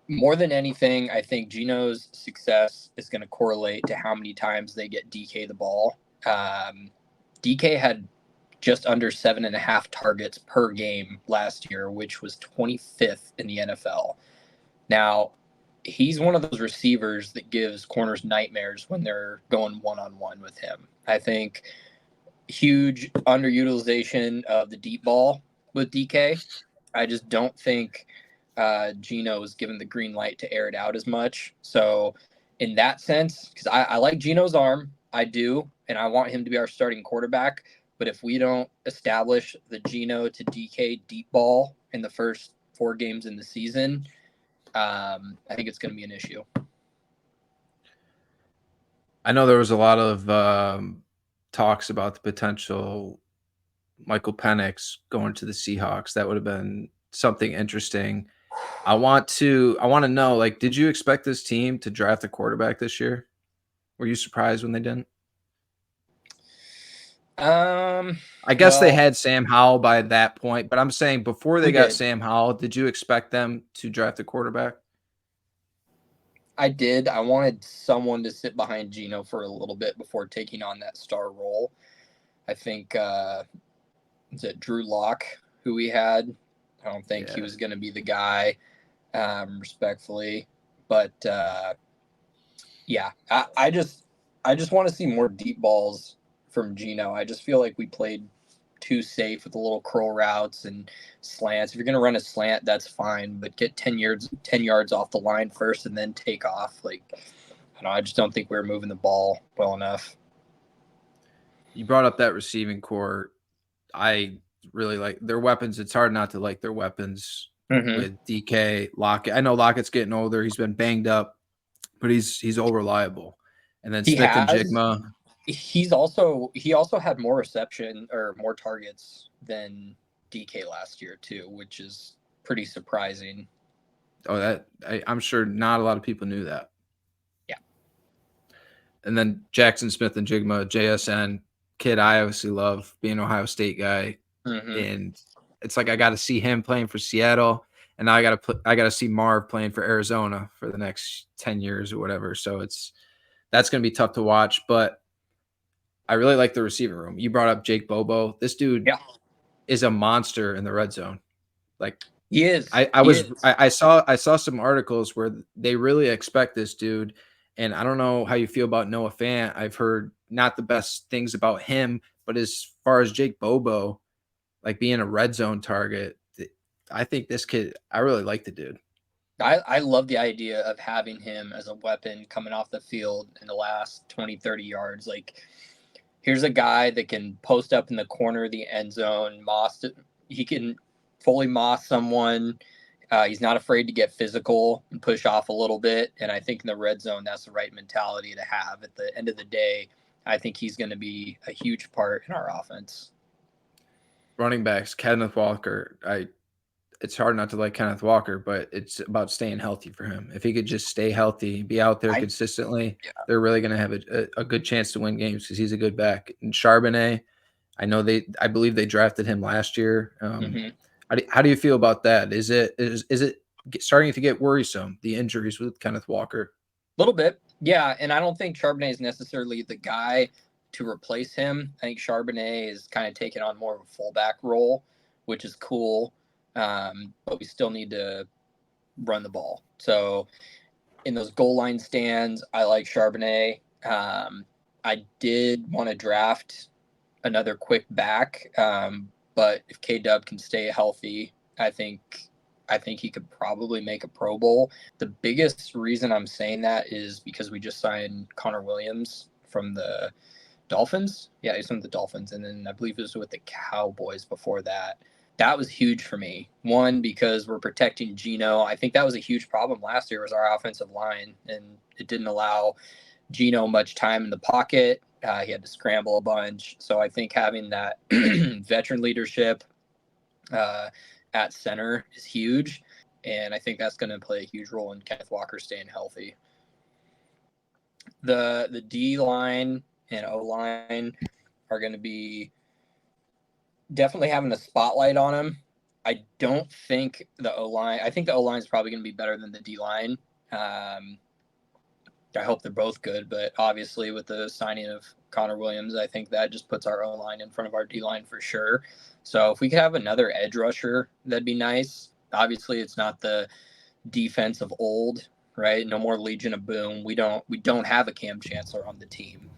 Speaker 5: more than anything, I think Geno's success is going to correlate to how many times they get DK the ball. DK had just under 7.5 targets per game last year, which was 25th in the NFL. Now, he's one of those receivers that gives corners nightmares when they're going one-on-one with him. I think huge underutilization of the deep ball with DK. I just don't think Geno is given the green light to air it out as much. So in that sense, because I like Geno's arm, I do, and I want him to be our starting quarterback. But if we don't establish the Geno to DK deep ball in the first 4 games in the season, I think it's going to be an issue.
Speaker 1: I know there was a lot of talks about the potential Michael Penix going to the Seahawks. That would have been something interesting. I want to know, like, did you expect this team to draft a quarterback this year? Were you surprised when they didn't? I guess they had Sam Howell by that point, but I'm saying before they got Sam Howell, did you expect them to draft a quarterback?
Speaker 5: I did. I wanted someone to sit behind Geno for a little bit before taking on that star role. I think is it Drew Lock who we had? I don't think he was going to be the guy, respectfully. But I just want to see more deep balls from Geno. I just feel like we played too safe with the little curl routes and slants. If you're going to run a slant, that's fine, but get 10 yards off the line first and then take off. Like, I just don't think we were moving the ball well enough.
Speaker 1: You brought up that receiving core. I really like their weapons. It's hard not to like their weapons with DK, Lockett. I know Lockett's getting older. He's been banged up, but he's all reliable. And then Smith and Jigma.
Speaker 5: He also had more reception or more targets than DK last year too, which is pretty surprising.
Speaker 1: Oh, I'm sure not a lot of people knew that.
Speaker 5: Yeah.
Speaker 1: And then Jackson Smith and Jigma, JSN kid, I obviously love being an Ohio State guy, and it's like I got to see him playing for Seattle, and now I got to see Marv playing for Arizona for the next 10 years or whatever. So that's going to be tough to watch, but I really like the receiver room. You brought up Jake Bobo. This dude is a monster in the red zone. Like
Speaker 5: he is.
Speaker 1: I saw some articles where they really expect this dude. And I don't know how you feel about Noah Fant. I've heard not the best things about him, but as far as Jake Bobo, like being a red zone target, I think this kid, I really like the dude.
Speaker 5: I love the idea of having him as a weapon coming off the field in the last 20, 30 yards. Like, here's a guy that can post up in the corner of the end zone. He can fully moss someone. He's not afraid to get physical and push off a little bit. And I think in the red zone, that's the right mentality to have. At the end of the day, I think he's going to be a huge part in our offense.
Speaker 1: Running backs, Kenneth Walker. It's hard not to like Kenneth Walker, but it's about staying healthy for him. If he could just stay healthy, be out there consistently, they're really going to have a good chance to win games because he's a good back. And Charbonnet, I believe they drafted him last year. How do you feel about that? Is it starting to get worrisome, the injuries with Kenneth Walker?
Speaker 5: A little bit, yeah. And I don't think Charbonnet is necessarily the guy to replace him. I think Charbonnet is kind of taking on more of a fullback role, which is cool. But we still need to run the ball. So in those goal line stands, I like Charbonnet. I did want to draft another quick back, but if K-Dub can stay healthy, I think he could probably make a Pro Bowl. The biggest reason I'm saying that is because we just signed Connor Williams from the Dolphins. Yeah, he's from the Dolphins, and then I believe it was with the Cowboys before that. That was huge for me. One, because we're protecting Geno. I think that was a huge problem last year was our offensive line, and it didn't allow Geno much time in the pocket. He had to scramble a bunch. So I think having that veteran leadership at center is huge, and I think that's going to play a huge role in Kenneth Walker staying healthy. The D-line and O-line are going to be definitely having a spotlight on him. I don't think the O-line – I think the O-line is probably going to be better than the D-line. I hope they're both good, but obviously with the signing of Connor Williams, I think that just puts our O-line in front of our D-line for sure. So if we could have another edge rusher, that'd be nice. Obviously, it's not the defense of old, right? No more Legion of Boom. We don't have a Cam Chancellor on the team.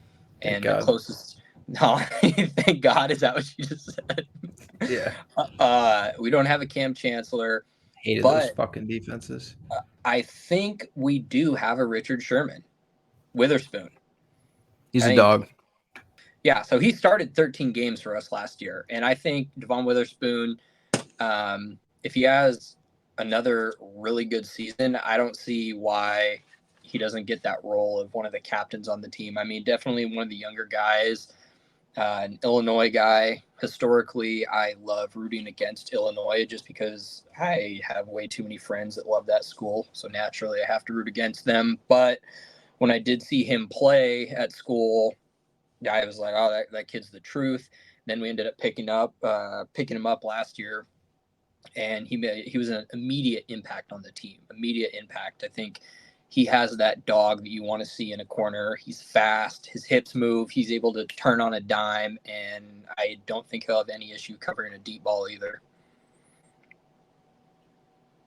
Speaker 5: And the closest – no, thank God. Is that what you just said?
Speaker 1: Yeah.
Speaker 5: We don't have a Cam Chancellor.
Speaker 1: Hated those fucking defenses.
Speaker 5: I think we do have a Richard Sherman. Witherspoon.
Speaker 1: He's a dog.
Speaker 5: Yeah, so he started 13 games for us last year. And I think Devon Witherspoon, if he has another really good season, I don't see why he doesn't get that role of one of the captains on the team. I mean, definitely one of the younger guys, an Illinois guy. Historically, I love rooting against Illinois just because I have way too many friends that love that school. So naturally, I have to root against them. But when I did see him play at school, I was like, oh, that kid's the truth. Then we ended up picking him up last year, and he was an immediate impact on the team. Immediate impact. I think he has that dog that you want to see in a corner. He's fast. His hips move. He's able to turn on a dime, and I don't think he'll have any issue covering a deep ball either.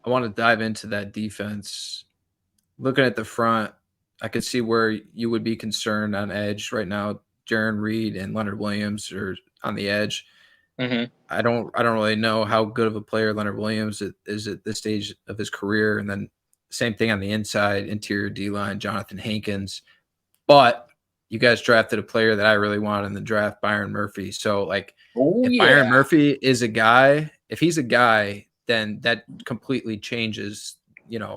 Speaker 1: I want to dive into that defense. Looking at the front, I could see where you would be concerned on edge right now. Jaron Reed and Leonard Williams are on the edge. I don't really know how good of a player Leonard Williams is at this stage of his career. And then same thing on the inside, interior D-line, Jonathan Hankins. But you guys drafted a player that I really wanted in the draft, Byron Murphy. So, like, Byron Murphy is a guy, if he's a guy, then that completely changes,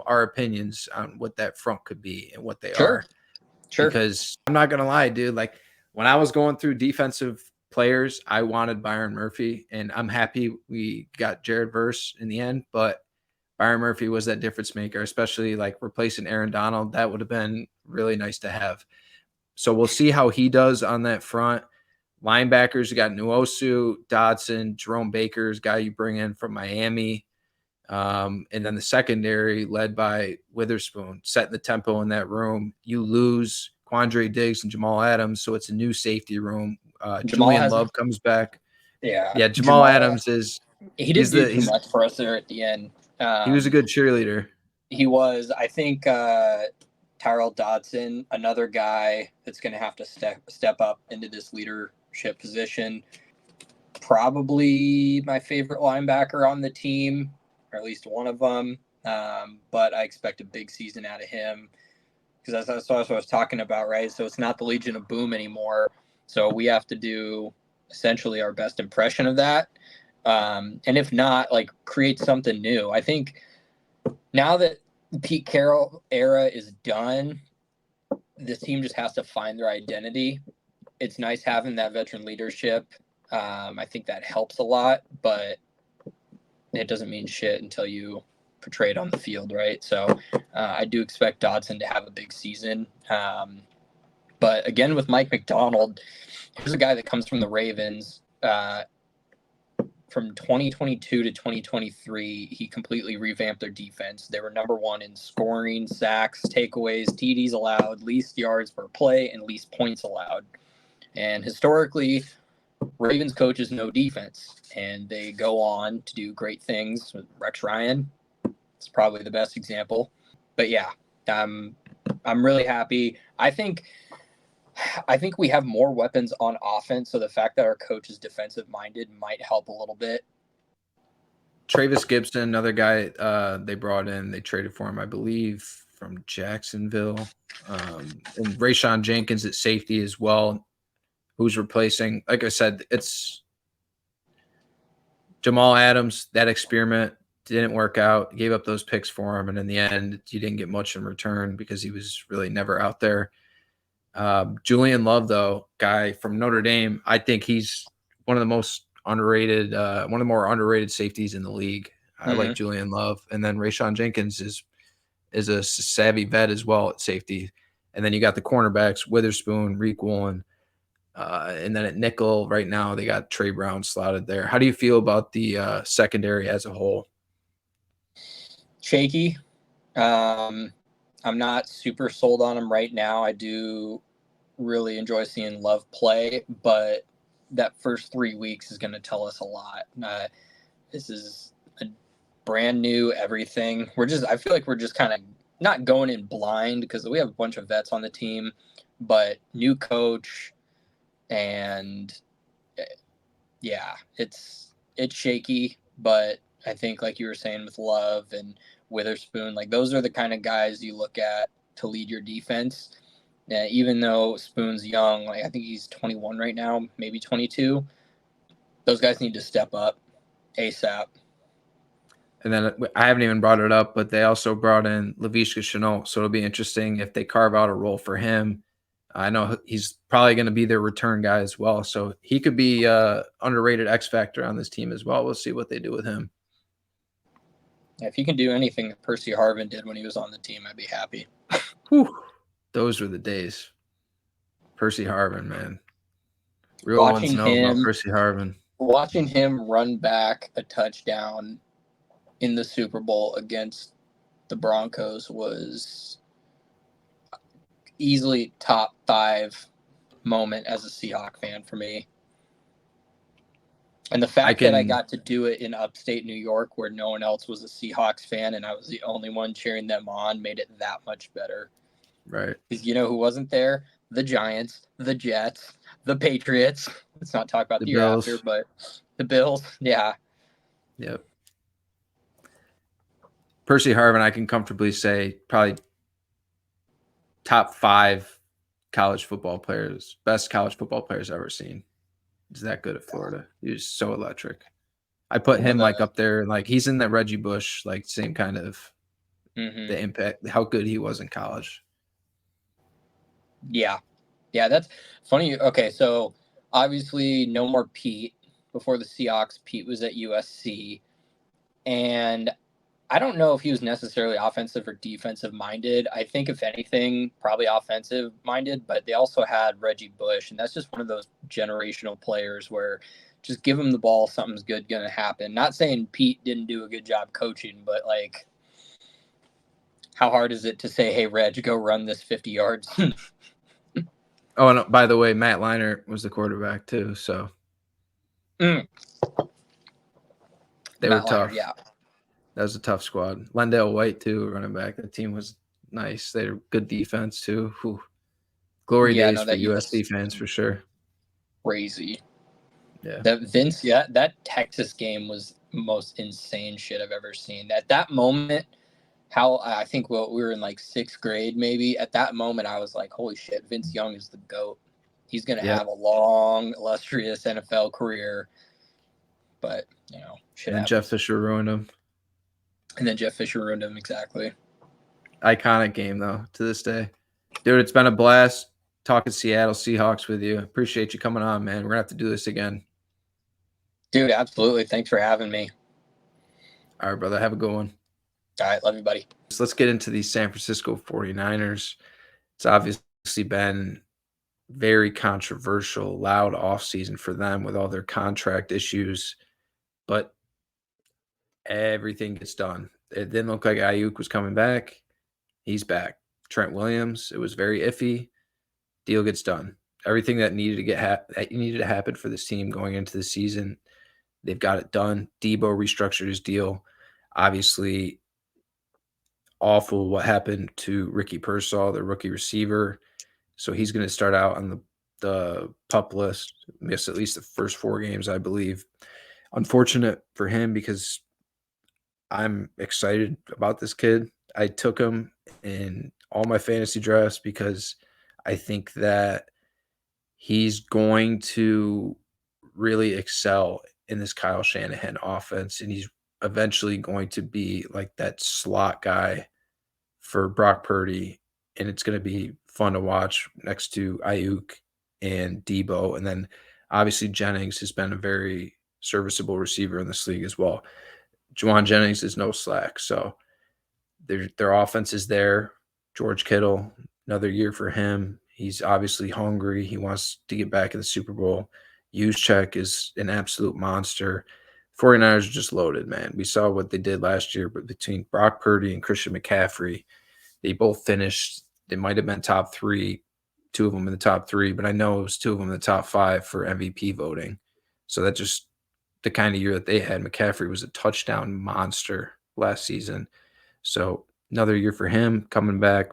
Speaker 1: our opinions on what that front could be and what they are. Sure. Because I'm not going to lie, dude. Like, when I was going through defensive players, I wanted Byron Murphy, and I'm happy we got Jared Verse in the end. But Byron Murphy was that difference maker, especially like replacing Aaron Donald. That would have been really nice to have. So we'll see how he does on that front. Linebackers, you got Nwosu, Dodson, Jerome Baker's guy you bring in from Miami. And then the secondary led by Witherspoon, setting the tempo in that room. You lose Quandre Diggs and Jamal Adams, so it's a new safety room. Julian Love comes back. Yeah, Jamal Adams is –
Speaker 5: he didn't do too much for us there at the end.
Speaker 1: He was a good cheerleader.
Speaker 5: He was. I think Tyrell Dodson, another guy that's going to have to step up into this leadership position. Probably my favorite linebacker on the team, or at least one of them. But I expect a big season out of him because that's what I was talking about, right? So it's not the Legion of Boom anymore. So we have to do essentially our best impression of that. And if not, like, create something new. I think now that Pete Carroll era is done, this team just has to find their identity. It's nice having that veteran leadership. I think that helps a lot, but it doesn't mean shit until you portray it on the field, right? So I do expect Dodson to have a big season. But again, with Mike McDonald, here's a guy that comes from the Ravens. From 2022 to 2023, he completely revamped their defense. They were number one in scoring, sacks, takeaways, TDs allowed, least yards per play, and least points allowed. And historically, Ravens coaches know defense, and they go on to do great things. With Rex Ryan, it's probably the best example. But yeah, I'm really happy. I think we have more weapons on offense, so the fact that our coach is defensive-minded might help a little bit.
Speaker 1: Travis Gibson, another guy they brought in. They traded for him, I believe, from Jacksonville. And Rayshawn Jenkins at safety as well, who's replacing, like I said, it's Jamal Adams. That experiment didn't work out. Gave up those picks for him, and in the end, you didn't get much in return because he was really never out there. Julian Love, though, guy from Notre Dame, I think he's one of the most underrated, one of the more underrated safeties in the league. I like Julian Love. And then Rayshawn Jenkins is a savvy vet as well at safety. And then you got the cornerbacks, Witherspoon, Reek Woolen. And then at nickel right now, they got Trey Brown slotted there. How do you feel about the secondary as a whole?
Speaker 5: Shaky. I'm not super sold on him right now. I do really enjoy seeing Love play, but that first 3 weeks is going to tell us a lot. This is a brand new everything. I feel like we're just kind of not going in blind because we have a bunch of vets on the team, but new coach, and yeah, it's shaky, but I think, like you were saying with Love and Witherspoon, like, those are the kind of guys you look at to lead your defense. Even though Spoon's young, like, I think he's 21 right now, maybe 22. Those guys need to step up ASAP.
Speaker 1: And then I haven't even brought it up, but they also brought in Laviska Shenault, so it'll be interesting if they carve out a role for him. I know he's probably going to be their return guy as well, so he could be underrated X factor on this team as well. We'll see what they do with him.
Speaker 5: Yeah, if he can do anything that Percy Harvin did when he was on the team, I'd be happy.
Speaker 1: Whew. Those were the days. Percy Harvin, man. Real ones know about Percy Harvin.
Speaker 5: Watching him run back a touchdown in the Super Bowl against the Broncos was easily top 5 moment as a Seahawk fan for me. And the fact that I got to do it in upstate New York where no one else was a Seahawks fan and I was the only one cheering them on made it that much better.
Speaker 1: Right.
Speaker 5: Because you know who wasn't there? The Giants, the Jets, the Patriots. Let's not talk about the year after, but The Bills, yeah.
Speaker 1: Yep. Percy Harvin, I can comfortably say probably top 5 college football players, best college football players I've ever seen. He's that good at Florida. He's so electric. I put him like up there, like he's in that Reggie Bush, like same kind of the impact, how good he was in college.
Speaker 5: Yeah, that's funny. Okay, so obviously no more Pete before the Seahawks. Pete was at USC, and I don't know if he was necessarily offensive or defensive minded. I think if anything, probably offensive minded, but they also had Reggie Bush, and that's just one of those generational players where just give him the ball, something's good going to happen. Not saying Pete didn't do a good job coaching, but like, how hard is it to say, hey, Reg, go run this 50 yards?
Speaker 1: Oh, and by the way, Matt Leinart was the quarterback too, so they were tough.
Speaker 5: Yeah.
Speaker 1: That was a tough squad. Lendale White, too, running back. The team was nice. They were good defense, too. Whew. Glory days for USC fans, for sure.
Speaker 5: Crazy.
Speaker 1: Yeah.
Speaker 5: That Texas game was the most insane shit I've ever seen. At that moment, I think we were in like 6th grade, maybe. At that moment, I was like, holy shit, Vince Young is the GOAT. He's going to have a long, illustrious NFL career. But, shit
Speaker 1: And
Speaker 5: happens.
Speaker 1: Jeff Fisher ruined him.
Speaker 5: Exactly.
Speaker 1: Iconic game, though, to this day. Dude, it's been a blast talking Seattle Seahawks with you. Appreciate you coming on, man. We're going to have to do this again.
Speaker 5: Dude, absolutely. Thanks for having me.
Speaker 1: All right, brother. Have a good one.
Speaker 5: All right. Love you, buddy.
Speaker 1: So let's get into the San Francisco 49ers. It's obviously been very controversial, loud offseason for them with all their contract issues. But everything gets done. It didn't look like Ayuk was coming back. He's back. Trent Williams, it was very iffy. Deal gets done. Everything that needed to happen for this team going into the season, they've got it done. Debo restructured his deal. Obviously, awful what happened to Ricky Pearsall, the rookie receiver. So he's going to start out on the PUP list. Miss at least the first 4 games, I believe. Unfortunate for him because I'm excited about this kid. I took him in all my fantasy drafts because I think that he's going to really excel in this Kyle Shanahan offense, and he's eventually going to be like that slot guy for Brock Purdy, and it's going to be fun to watch next to Ayuk and Debo. And then obviously Jennings has been a very serviceable receiver in this league as well. Juwan Jennings is no slack. So their offense is there. George Kittle, another year for him. He's obviously hungry. He wants to get back in the Super Bowl. Juszczyk is an absolute monster. 49ers are just loaded, man. We saw what they did last year, but between Brock Purdy and Christian McCaffrey, they both finished. They might have been top 3, 2 of them in the top 3, but I know it was 2 of them in the top 5 for MVP voting. So that's just the kind of year that they had. McCaffrey was a touchdown monster last season. So another year for him coming back.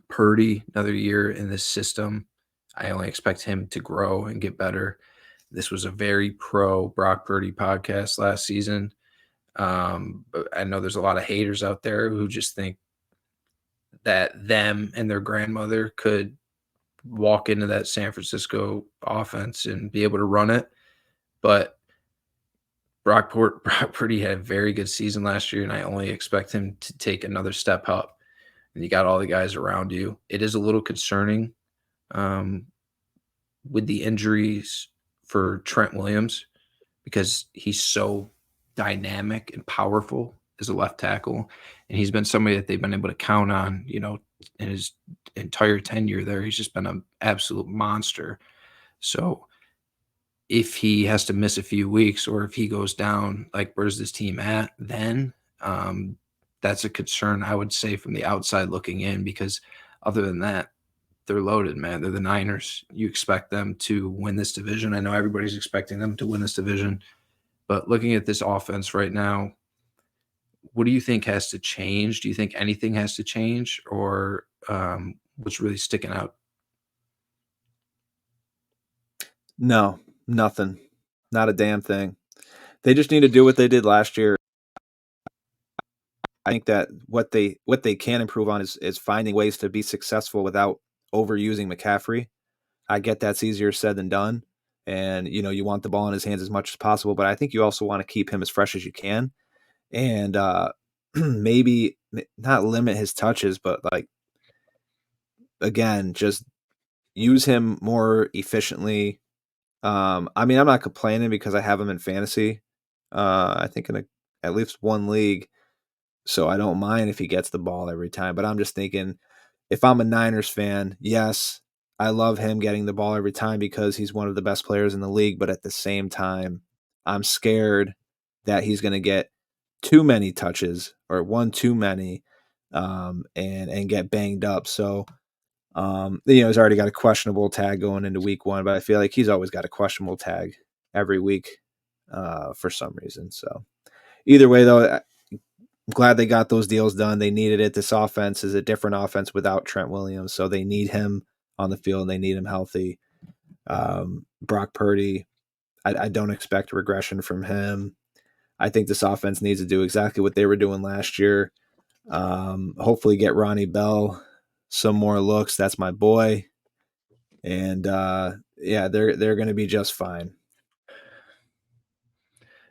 Speaker 1: Purdy, another year in this system. I only expect him to grow and get better. This was a very pro Brock Purdy podcast last season. But I know there's a lot of haters out there who just think that them and their grandmother could walk into that San Francisco offense and be able to run it. But Brock Purdy had a very good season last year, and I only expect him to take another step up. And you got all the guys around you. It is a little concerning with the injuries for Trent Williams because he's so dynamic and powerful as a left tackle. And he's been somebody that they've been able to count on, in his entire tenure there. He's just been an absolute monster. So if he has to miss a few weeks or if he goes down, like, where's this team at then? That's a concern, I would say, from the outside looking in, because other than that, they're loaded, man. They're the Niners. You expect them to win this division. I know everybody's expecting them to win this division, but looking at this offense right now, what do you think has to change? Do you think anything has to change, or what's really sticking out?
Speaker 2: No, nothing. Not a damn thing. They just need to do what they did last year. I think that what they can improve on is finding ways to be successful without overusing McCaffrey. I get that's easier said than done. And, you want the ball in his hands as much as possible, but I think you also want to keep him as fresh as you can. And maybe not limit his touches, but like, again, just use him more efficiently. I mean, I'm not complaining because I have him in fantasy. I think in at least one league. So I don't mind if he gets the ball every time. But I'm just thinking, if I'm a Niners fan, yes, I love him getting the ball every time because he's one of the best players in the league. But at the same time, I'm scared that he's going to get too many touches or one too many and get banged up. So, he's already got a questionable tag going into week 1, but I feel like he's always got a questionable tag every week for some reason. So either way, though, I'm glad they got those deals done. They needed it. This offense is a different offense without Trent Williams, so they need him on the field and they need him healthy. Brock Purdy, I don't expect regression from him. I think this offense needs to do exactly what they were doing last year. Hopefully get Ronnie Bell some more looks. That's my boy. And they're going to be just fine.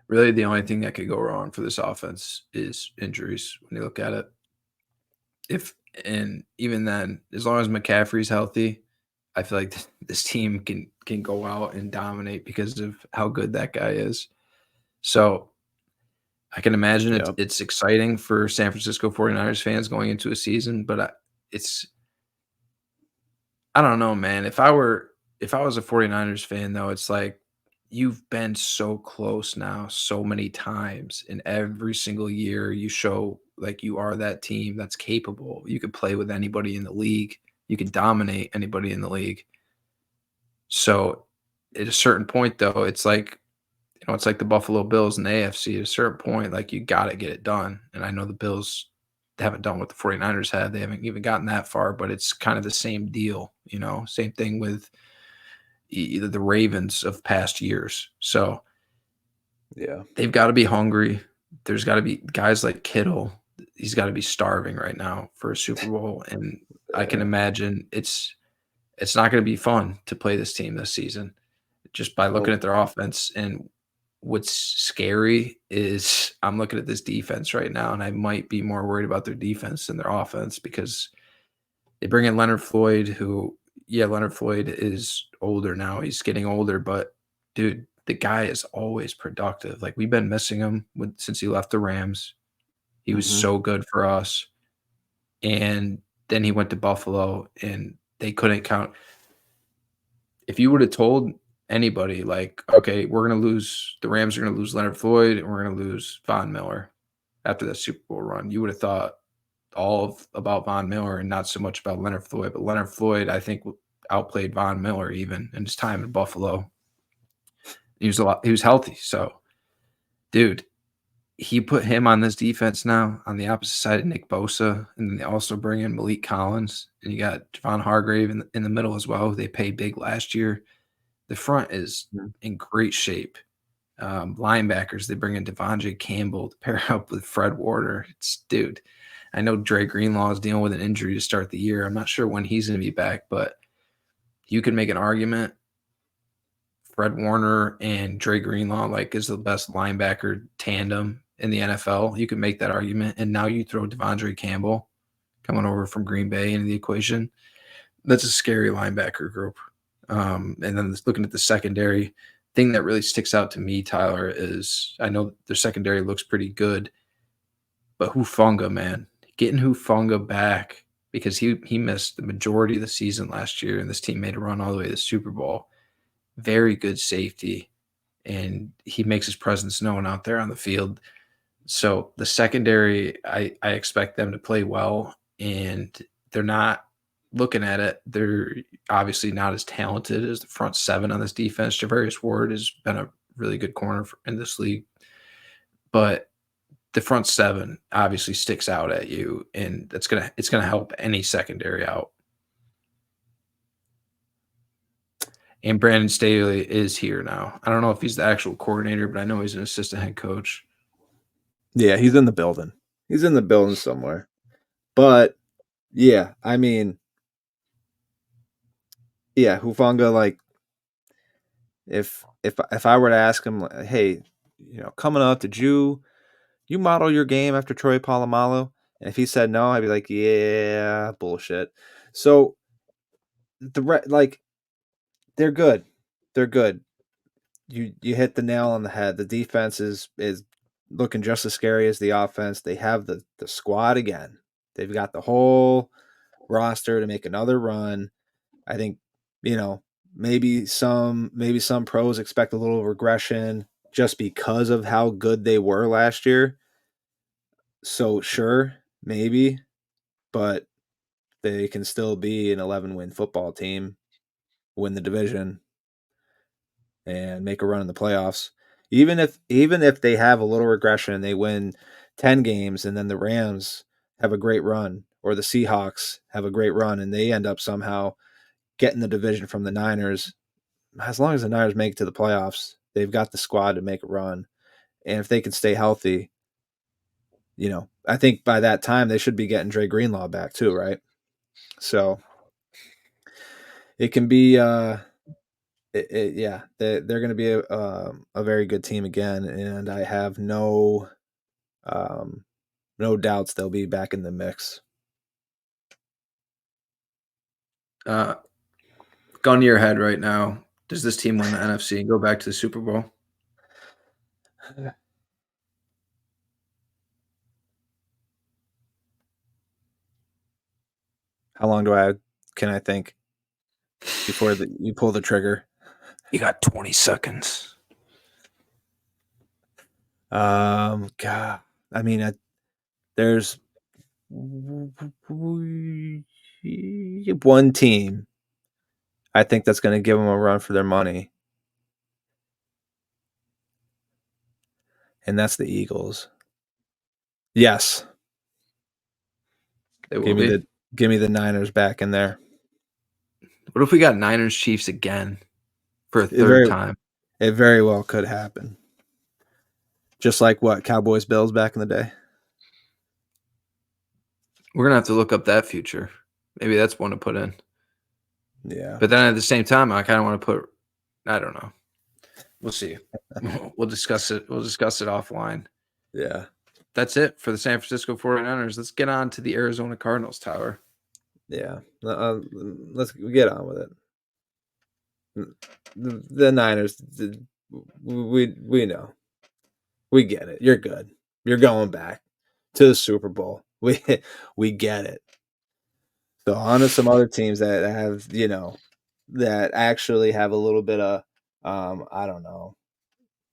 Speaker 1: Really, the only thing that could go wrong for this offense is injuries when you look at it. And even then, as long as McCaffrey's healthy, I feel like this team can go out and dominate because of how good that guy is. So I can imagine it's exciting for San Francisco 49ers fans going into a season, but I don't know, man. If I was a 49ers fan, though, it's like you've been so close now so many times, and every single year you show like you are that team that's capable. You could play with anybody in the league. You can dominate anybody in the league. So at a certain point, though, it's like, it's like the Buffalo Bills and the AFC. At a certain point, like, you got to get it done. And I know the Bills haven't done what the 49ers have. They haven't even gotten that far, but it's kind of the same deal, same thing with either the Ravens of past years. So
Speaker 2: yeah,
Speaker 1: they've got to be hungry. There's got to be guys like Kittle. He's got to be starving right now for a Super Bowl. And I can imagine it's not going to be fun to play this team this season just by looking at their offense. And what's scary is I'm looking at this defense right now, and I might be more worried about their defense than their offense because they bring in Leonard Floyd, who, Leonard Floyd is older now. He's getting older, but dude, the guy is always productive. Like, we've been missing him since he left the Rams. He was so good for us. And then he went to Buffalo, and they couldn't count. If you would have told anybody, like, okay, the Rams are going to lose Leonard Floyd, and we're going to lose Von Miller after that Super Bowl run, you would have thought about Von Miller and not so much about Leonard Floyd. But Leonard Floyd, I think, outplayed Von Miller even in his time in Buffalo. He was healthy. So, dude, he put him on this defense now on the opposite side of Nick Bosa, and then they also bring in Malik Collins, and you got Javon Hargrave in the middle as well. They paid big last year. The front is in great shape. Linebackers, they bring in Devondre Campbell to pair up with Fred Warner. Dude, I know Dre Greenlaw is dealing with an injury to start the year. I'm not sure when he's going to be back, but you can make an argument Fred Warner and Dre Greenlaw is the best linebacker tandem in the NFL. You can make that argument. And now you throw Devondre Campbell coming over from Green Bay into the equation. That's a scary linebacker group. And then looking at the secondary, thing that really sticks out to me, Tyler, is I know their secondary looks pretty good, but Hufanga, man, getting Hufanga back because he missed the majority of the season last year, and this team made a run all the way to the Super Bowl. Very good safety, and he makes his presence known out there on the field. So the secondary, I expect them to play well, and they're not looking at it. They're obviously not as talented as the front seven on this defense. Javarius Ward has been a really good corner in this league, but the front seven obviously sticks out at you, and it's gonna help any secondary out. And Brandon Staley is here now. I don't know if he's the actual coordinator, but I know he's an assistant head coach.
Speaker 2: Yeah, he's in the building. He's in the building somewhere. But yeah, I mean, yeah, Hufanga, like, if I were to ask him, like, hey, coming up, did you model your game after Troy Polamalu? And if he said no, I'd be like, yeah, bullshit. So like, they're good. They're good. You hit the nail on the head. The defense is looking just as scary as the offense. They have the squad again. They've got the whole roster to make another run. I think, maybe some pros expect a little regression just because of how good they were last year. So sure, maybe, but they can still be an 11-win football team, win the division, and make a run in the playoffs. Even if they have a little regression and they win 10 games and then the Rams have a great run or the Seahawks have a great run and they end up somehow getting the division from the Niners, as long as the Niners make it to the playoffs, they've got the squad to make a run. And if they can stay healthy, I think by that time they should be getting Dre Greenlaw back too, right? So it can be they're going to be a very good team again, and I have no doubts they'll be back in the mix.
Speaker 1: Gun to your head right now. Does this team win the NFC and go back to the Super Bowl?
Speaker 2: How long can I think before you pull the trigger?
Speaker 1: You got 20 seconds.
Speaker 2: God, I mean, there's one team I think that's going to give them a run for their money, and that's the Eagles. Yes. Give me the Niners back in there.
Speaker 1: What if we got Niners Chiefs again for a third time?
Speaker 2: It very well could happen. Just like what, Cowboys Bills back in the day?
Speaker 1: We're going to have to look up that future. Maybe that's one to put in.
Speaker 2: Yeah.
Speaker 1: But then at the same time, I kind of want to put, I don't know. We'll see. We'll discuss it. We'll discuss it offline.
Speaker 2: Yeah.
Speaker 1: That's it for the San Francisco 49ers. Let's get on to the Arizona Cardinals, Tyler.
Speaker 2: Yeah. Let's get on with it. The Niners, we know. We get it. You're good. You're going back to the Super Bowl. We get it. So on to some other teams that have, that actually have a little bit of, I don't know,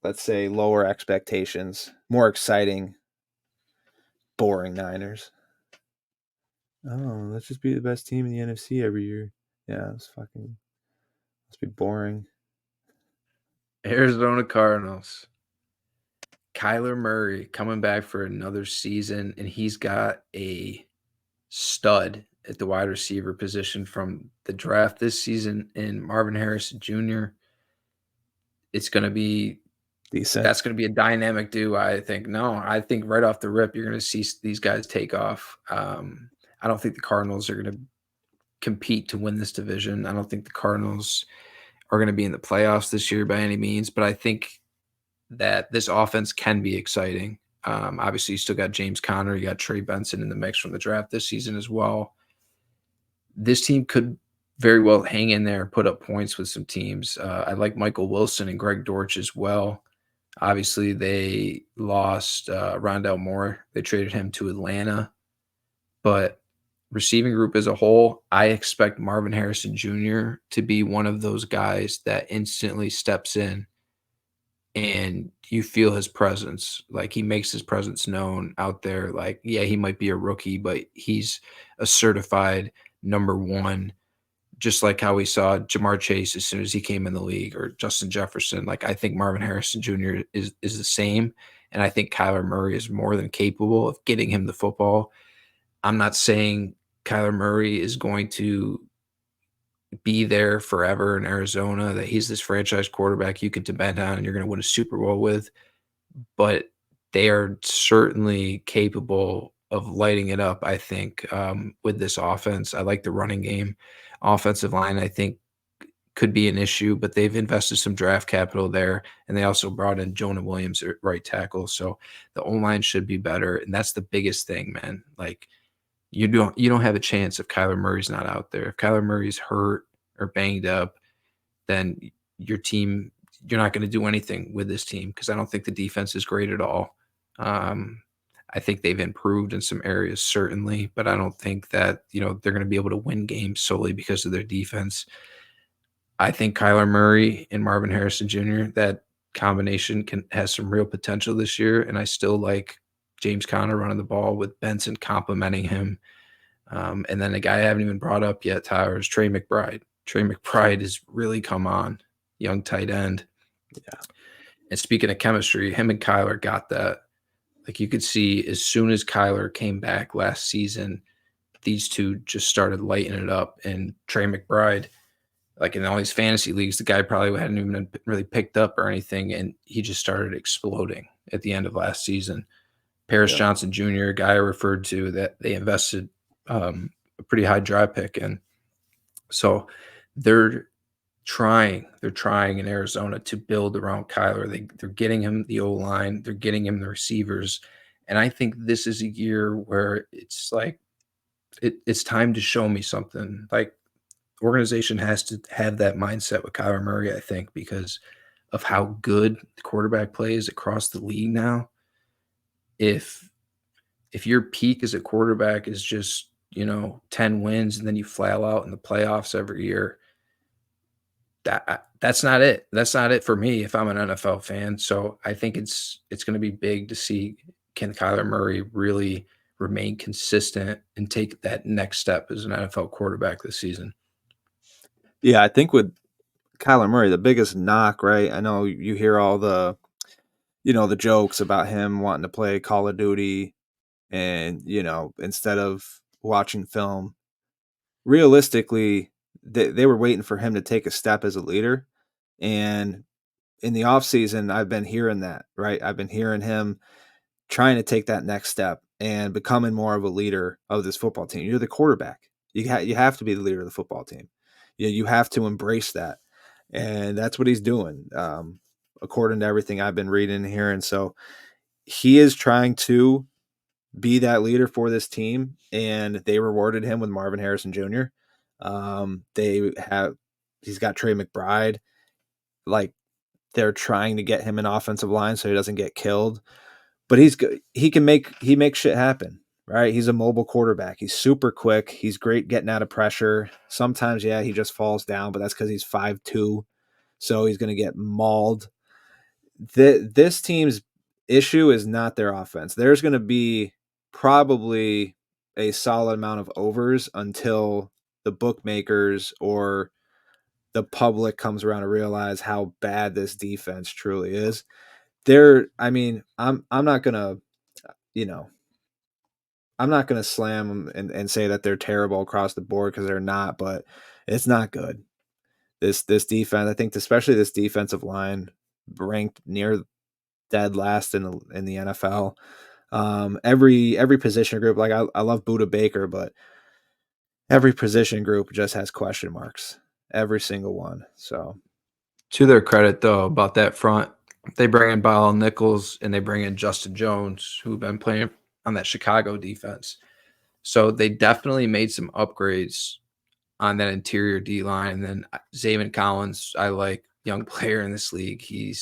Speaker 2: let's say lower expectations, more exciting, boring Niners. Oh, let's just be the best team in the NFC every year. Yeah, let's be boring.
Speaker 1: Arizona Cardinals. Kyler Murray coming back for another season, and he's got a stud at the wide receiver position from the draft this season in Marvin Harrison Jr. It's going to be decent. That's going to be a dynamic duo, I think. No, I think right off the rip, you're going to see these guys take off. I don't think the Cardinals are going to compete to win this division. I don't think the Cardinals are going to be in the playoffs this year by any means, but I think that this offense can be exciting. Obviously, you still got James Conner. You got Trey Benson in the mix from the draft this season as well. This team could very well hang in there and put up points with some teams. I like Michael Wilson and Greg Dortch as well. Obviously, they lost Rondale Moore. They traded him to Atlanta. But receiving group as a whole, I expect Marvin Harrison Jr. to be one of those guys that instantly steps in and you feel his presence. Like, he makes his presence known out there. Like, yeah, he might be a rookie, but he's a certified number one, just like how we saw Jamar Chase as soon as he came in the league, or Justin Jefferson. Like, I think Marvin Harrison Jr. is the same, and I think Kyler Murray is more than capable of getting him the football. I'm not saying Kyler Murray is going to, be there forever in Arizona, that he's this franchise quarterback you can depend on and you're going to win a Super Bowl with. But they are certainly capable of lighting it up, I think, with this offense. I like the running game. Offensive line, I think, could be an issue, but they've invested some draft capital there, and they also brought in Jonah Williams at right tackle. So the O-line should be better, and that's the biggest thing, man. Like, you don't have a chance if Kyler Murray's not out there. If Kyler Murray's hurt or banged up, then your team, you're not going to do anything with this team, because I don't think the defense is great at all. I think they've improved in some areas, certainly, but I don't think that, they're going to be able to win games solely because of their defense. I think Kyler Murray and Marvin Harrison Jr., that combination has some real potential this year, and I still like James Conner running the ball with Benson complementing him. And then the guy I haven't even brought up yet, Tyler, is Trey McBride. Trey McBride has really come on, young tight end.
Speaker 2: Yeah.
Speaker 1: And speaking of chemistry, him and Kyler got that. Like, you could see as soon as Kyler came back last season, these two just started lighting it up. And Trey McBride, like in all these fantasy leagues, the guy probably hadn't even really picked up or anything, and he just started exploding at the end of last season. Paris Johnson Jr., a guy I referred to, that they invested a pretty high draft pick in. So they're trying in Arizona to build around Kyler. They're getting him the O-line, they're getting him the receivers. And I think this is a year where it's like, it's time to show me something. Like, organization has to have that mindset with Kyler Murray, I think, because of how good the quarterback plays across the league now. If your peak as a quarterback is just, 10 wins and then you flail out in the playoffs every year, that's not it. That's not it for me if I'm an NFL fan. So I think it's going to be big to see, can Kyler Murray really remain consistent and take that next step as an NFL quarterback this season.
Speaker 2: Yeah, I think with Kyler Murray, the biggest knock, right? I know you hear all the, the jokes about him wanting to play Call of Duty and, instead of watching film. Realistically, they were waiting for him to take a step as a leader. And in the offseason, I've been hearing that, right? I've been hearing him trying to take that next step and becoming more of a leader of this football team. You're the quarterback. You have to be the leader of the football team. You have to embrace that. And that's what he's doing, according to everything I've been reading and hearing. So he is trying to be that leader for this team, and they rewarded him with Marvin Harrison Jr. He's got Trey McBride. Like, they're trying to get him an offensive line so he doesn't get killed. But he makes shit happen, right? He's a mobile quarterback. He's super quick. He's great getting out of pressure. Sometimes, he just falls down, but that's because he's 5'2", so he's going to get mauled. This team's issue is not their offense. There's going to be probably a solid amount of overs until the bookmakers or the public comes around to realize how bad this defense truly is. I'm not gonna, I'm not gonna slam them and say that they're terrible across the board, because they're not, but it's not good. This defense, I think, especially this defensive line, ranked near dead last in the NFL. Every position group, like I love Budda Baker, but every position group just has question marks. Every single one. So,
Speaker 1: to their credit, though, about that front, they bring in Bilal Nichols and they bring in Justin Jones, who've been playing on that Chicago defense. So they definitely made some upgrades on that interior D-line. And then Zaven Collins, I like, young player in this league. He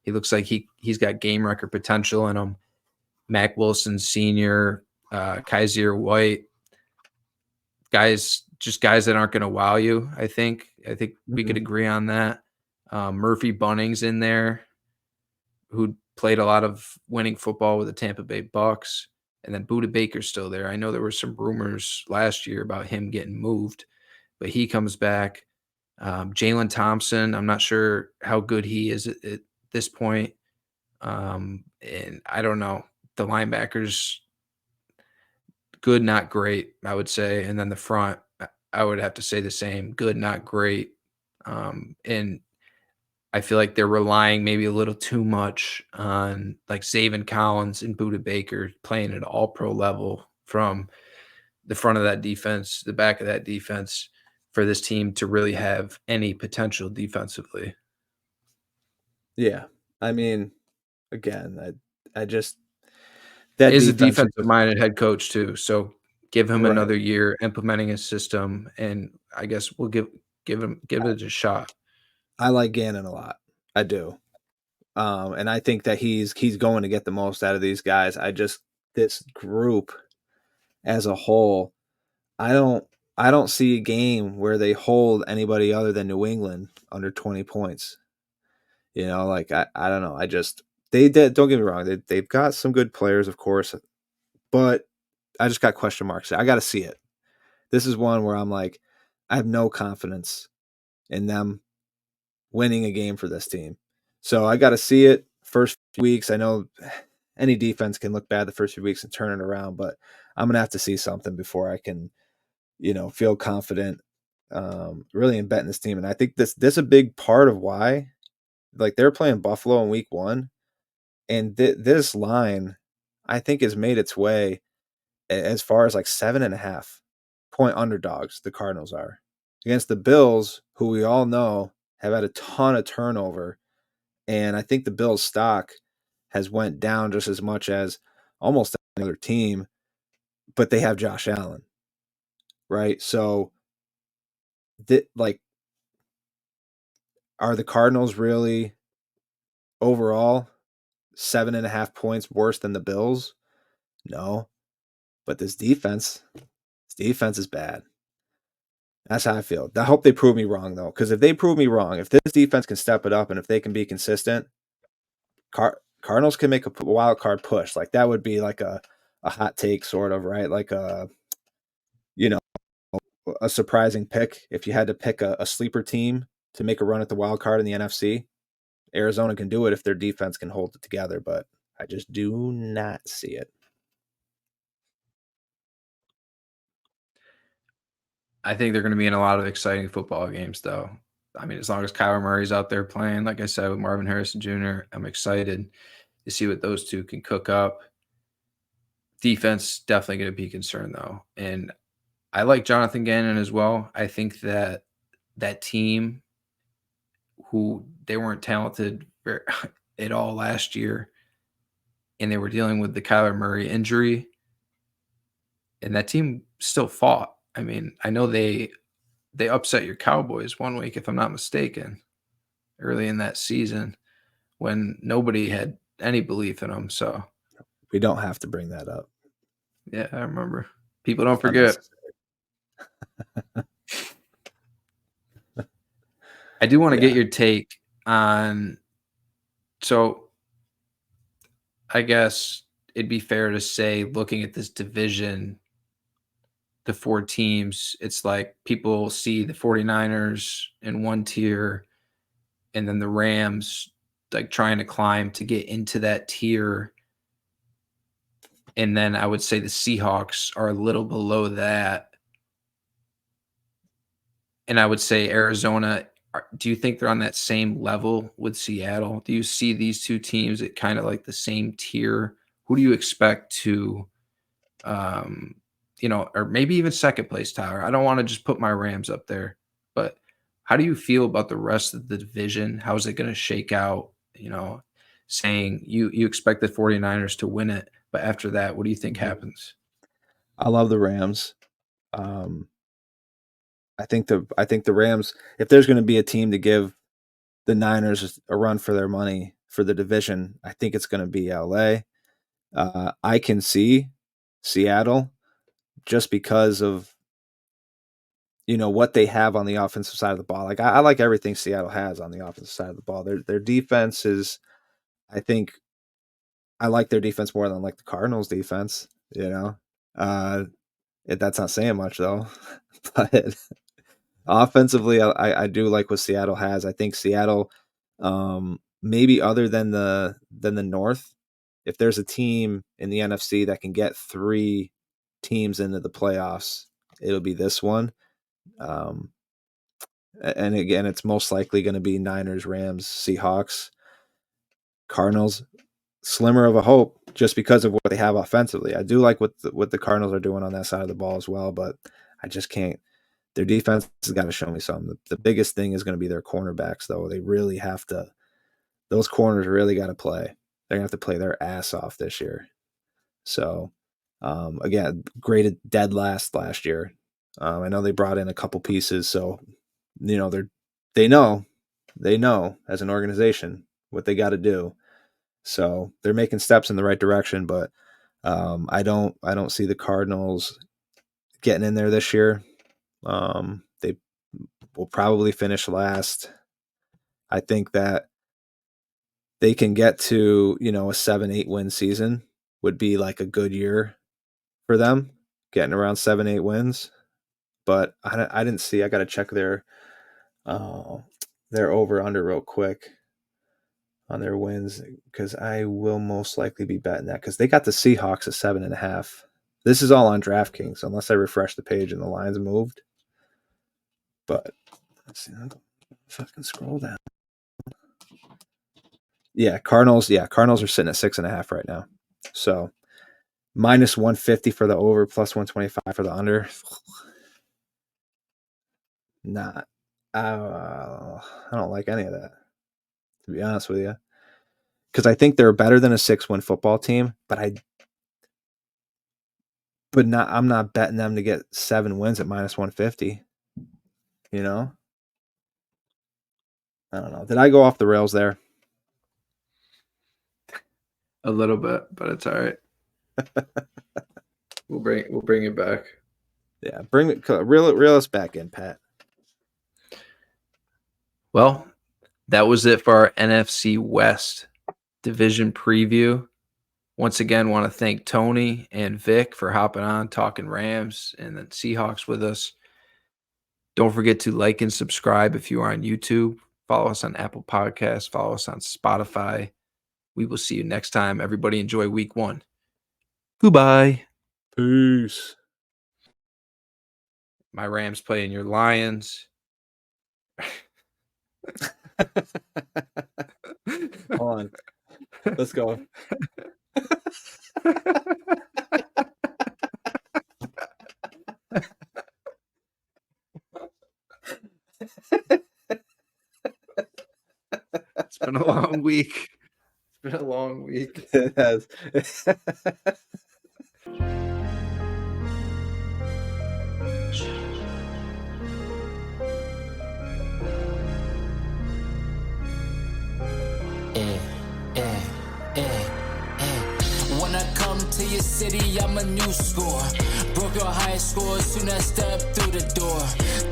Speaker 1: looks like he's got game record potential in him. Mac Wilson Sr., Kaiser White, guys that aren't going to wow you. I think we could agree on that. Murphy Bunning's in there, who played a lot of winning football with the Tampa Bay Bucks. And then Budda Baker's still there. I know there were some rumors last year about him getting moved, but he comes back. Jalen Thompson, I'm not sure how good he is at this point. And I don't know. The linebackers, good, not great, I would say. And then the front, I would have to say the same. Good, not great. And I feel like they're relying maybe a little too much on like Zaven Collins and Budda Baker playing at all pro level from the front of that defense, the back of that defense, for this team to really have any potential defensively.
Speaker 2: Yeah. I mean, again, I just
Speaker 1: that is a defensive-minded head coach too. So give him
Speaker 2: Right.
Speaker 1: another year implementing his system, and I guess we'll give it a shot.
Speaker 2: I like Gannon a lot. I do. And I think that he's going to get the most out of these guys. This group as a whole, I don't see a game where they hold anybody other than New England under 20 points. You know, like I don't know. They did, don't get me wrong. They've got some good players, of course, but I just got question marks. I got to see it. This is one where I'm like, I have no confidence in them winning a game for this team. So I got to see it first few weeks. I know any defense can look bad the first few weeks and turn it around, but I'm going to have to see something before I can, feel confident really in betting this team. And I think this is a big part of why, like, they're playing Buffalo in week 1, and this line, I think, has made its way as far as like 7.5 point underdogs. The Cardinals are against the Bills, who we all know have had a ton of turnover. And I think the Bills' stock has went down just as much as almost any other team, but they have Josh Allen, right? So, are the Cardinals really overall 7.5 points worse than the Bills? No, but this defense is bad. That's how I feel. I hope they prove me wrong, though, because if they prove me wrong, if this defense can step it up and if they can be consistent, Cardinals can make a wild card push. Like, that would be like a hot take, sort of, right? Like a surprising pick. If you had to pick a sleeper team to make a run at the wild card in the NFC, Arizona can do it if their defense can hold it together, but I just do not see it.
Speaker 1: I think they're going to be in a lot of exciting football games, though. I mean, as long as Kyler Murray's out there playing, like I said, with Marvin Harrison Jr., I'm excited to see what those two can cook up. Defense definitely going to be concerned, though. And I like Jonathan Gannon as well. I think that team, who they weren't talented at all last year, and they were dealing with the Kyler Murray injury, and that team still fought. I mean, I know they upset your Cowboys one week, if I'm not mistaken, early in that season when nobody had any belief in them. So
Speaker 2: we don't have to bring that up.
Speaker 1: Yeah, I remember. People don't forget. I do want to get your take on, so I guess it'd be fair to say, looking at this division, the 4 teams, it's like people see the 49ers in one tier and then the Rams like trying to climb to get into that tier. And then I would say the Seahawks are a little below that. And I would say Arizona, do you think they're on that same level with Seattle? Do you see these two teams at kind of like the same tier? Who do you expect to, or maybe even second place, Tyler? I don't want to just put my Rams up there, but how do you feel about the rest of the division? How is it going to shake out? Saying you expect the 49ers to win it, but after that, what do you think happens?
Speaker 2: I love the Rams. I think the Rams, if there's going to be a team to give the Niners a run for their money for the division, I think it's going to be LA. I can see Seattle just because of what they have on the offensive side of the ball. Like, I like everything Seattle has on the offensive side of the ball. Their defense is, I think, I like their defense more than like the Cardinals' defense. That's not saying much though, but offensively, I do like what Seattle has. I think Seattle, maybe other than the North, if there's a team in the NFC that can get 3 teams into the playoffs, it'll be this one. And again, it's most likely going to be Niners, Rams, Seahawks, Cardinals. Slimmer of a hope just because of what they have offensively. I do like what the Cardinals are doing on that side of the ball as well, but I just can't. Their defense has got to show me something. The biggest thing is going to be their cornerbacks, though. They really have to. Those corners really got to play. They're going to have to play their ass off this year. So, again, graded dead last year. I know they brought in a couple pieces, so they know as an organization what they got to do. So they're making steps in the right direction, but I don't see the Cardinals getting in there this year. They will probably finish last. I think that they can get to, a 7-8 win season would be like a good year for them, getting around 7-8 wins. But I didn't see. I got to check their over under real quick on their wins, because I will most likely be betting that, because they got the Seahawks at 7.5. This is all on DraftKings, unless I refresh the page and the lines moved. But let's see, if I can scroll down. Yeah, Cardinals are sitting at 6.5 right now. So minus 150 for the over, plus 125 for the under. I don't like any of that, to be honest with you, because I think they're better than a 6-win football team, I'm not betting them to get 7 wins at minus 150. I don't know. Did I go off the rails there?
Speaker 1: A little bit, but it's all right. We'll bring it back.
Speaker 2: Yeah, reel us back in, Pat.
Speaker 1: Well, that was it for our NFC West division preview. Once again, want to thank Tony and Vic for hopping on, talking Rams and then Seahawks with us. Don't forget to like and subscribe if you are on YouTube. Follow us on Apple Podcasts. Follow us on Spotify. We will see you next time. Everybody enjoy week 1. Goodbye.
Speaker 2: Peace.
Speaker 1: My Rams playing your Lions.
Speaker 2: Hold on. Let's go.
Speaker 1: It's been a long week. Been a long week.
Speaker 2: It has.
Speaker 3: When I come to your city, I'm a new score. Broke your high score soon as I step through the door.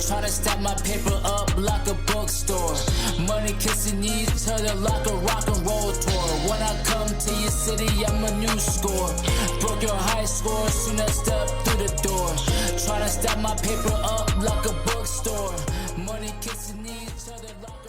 Speaker 3: Tryna stack my paper up like a bookstore. Money kissing each other like a rock and roll tour. When I come to your city, I'm a new score. Broke your high score soon as I step through the door. Tryna stack my paper up like a bookstore. Money kissing each other like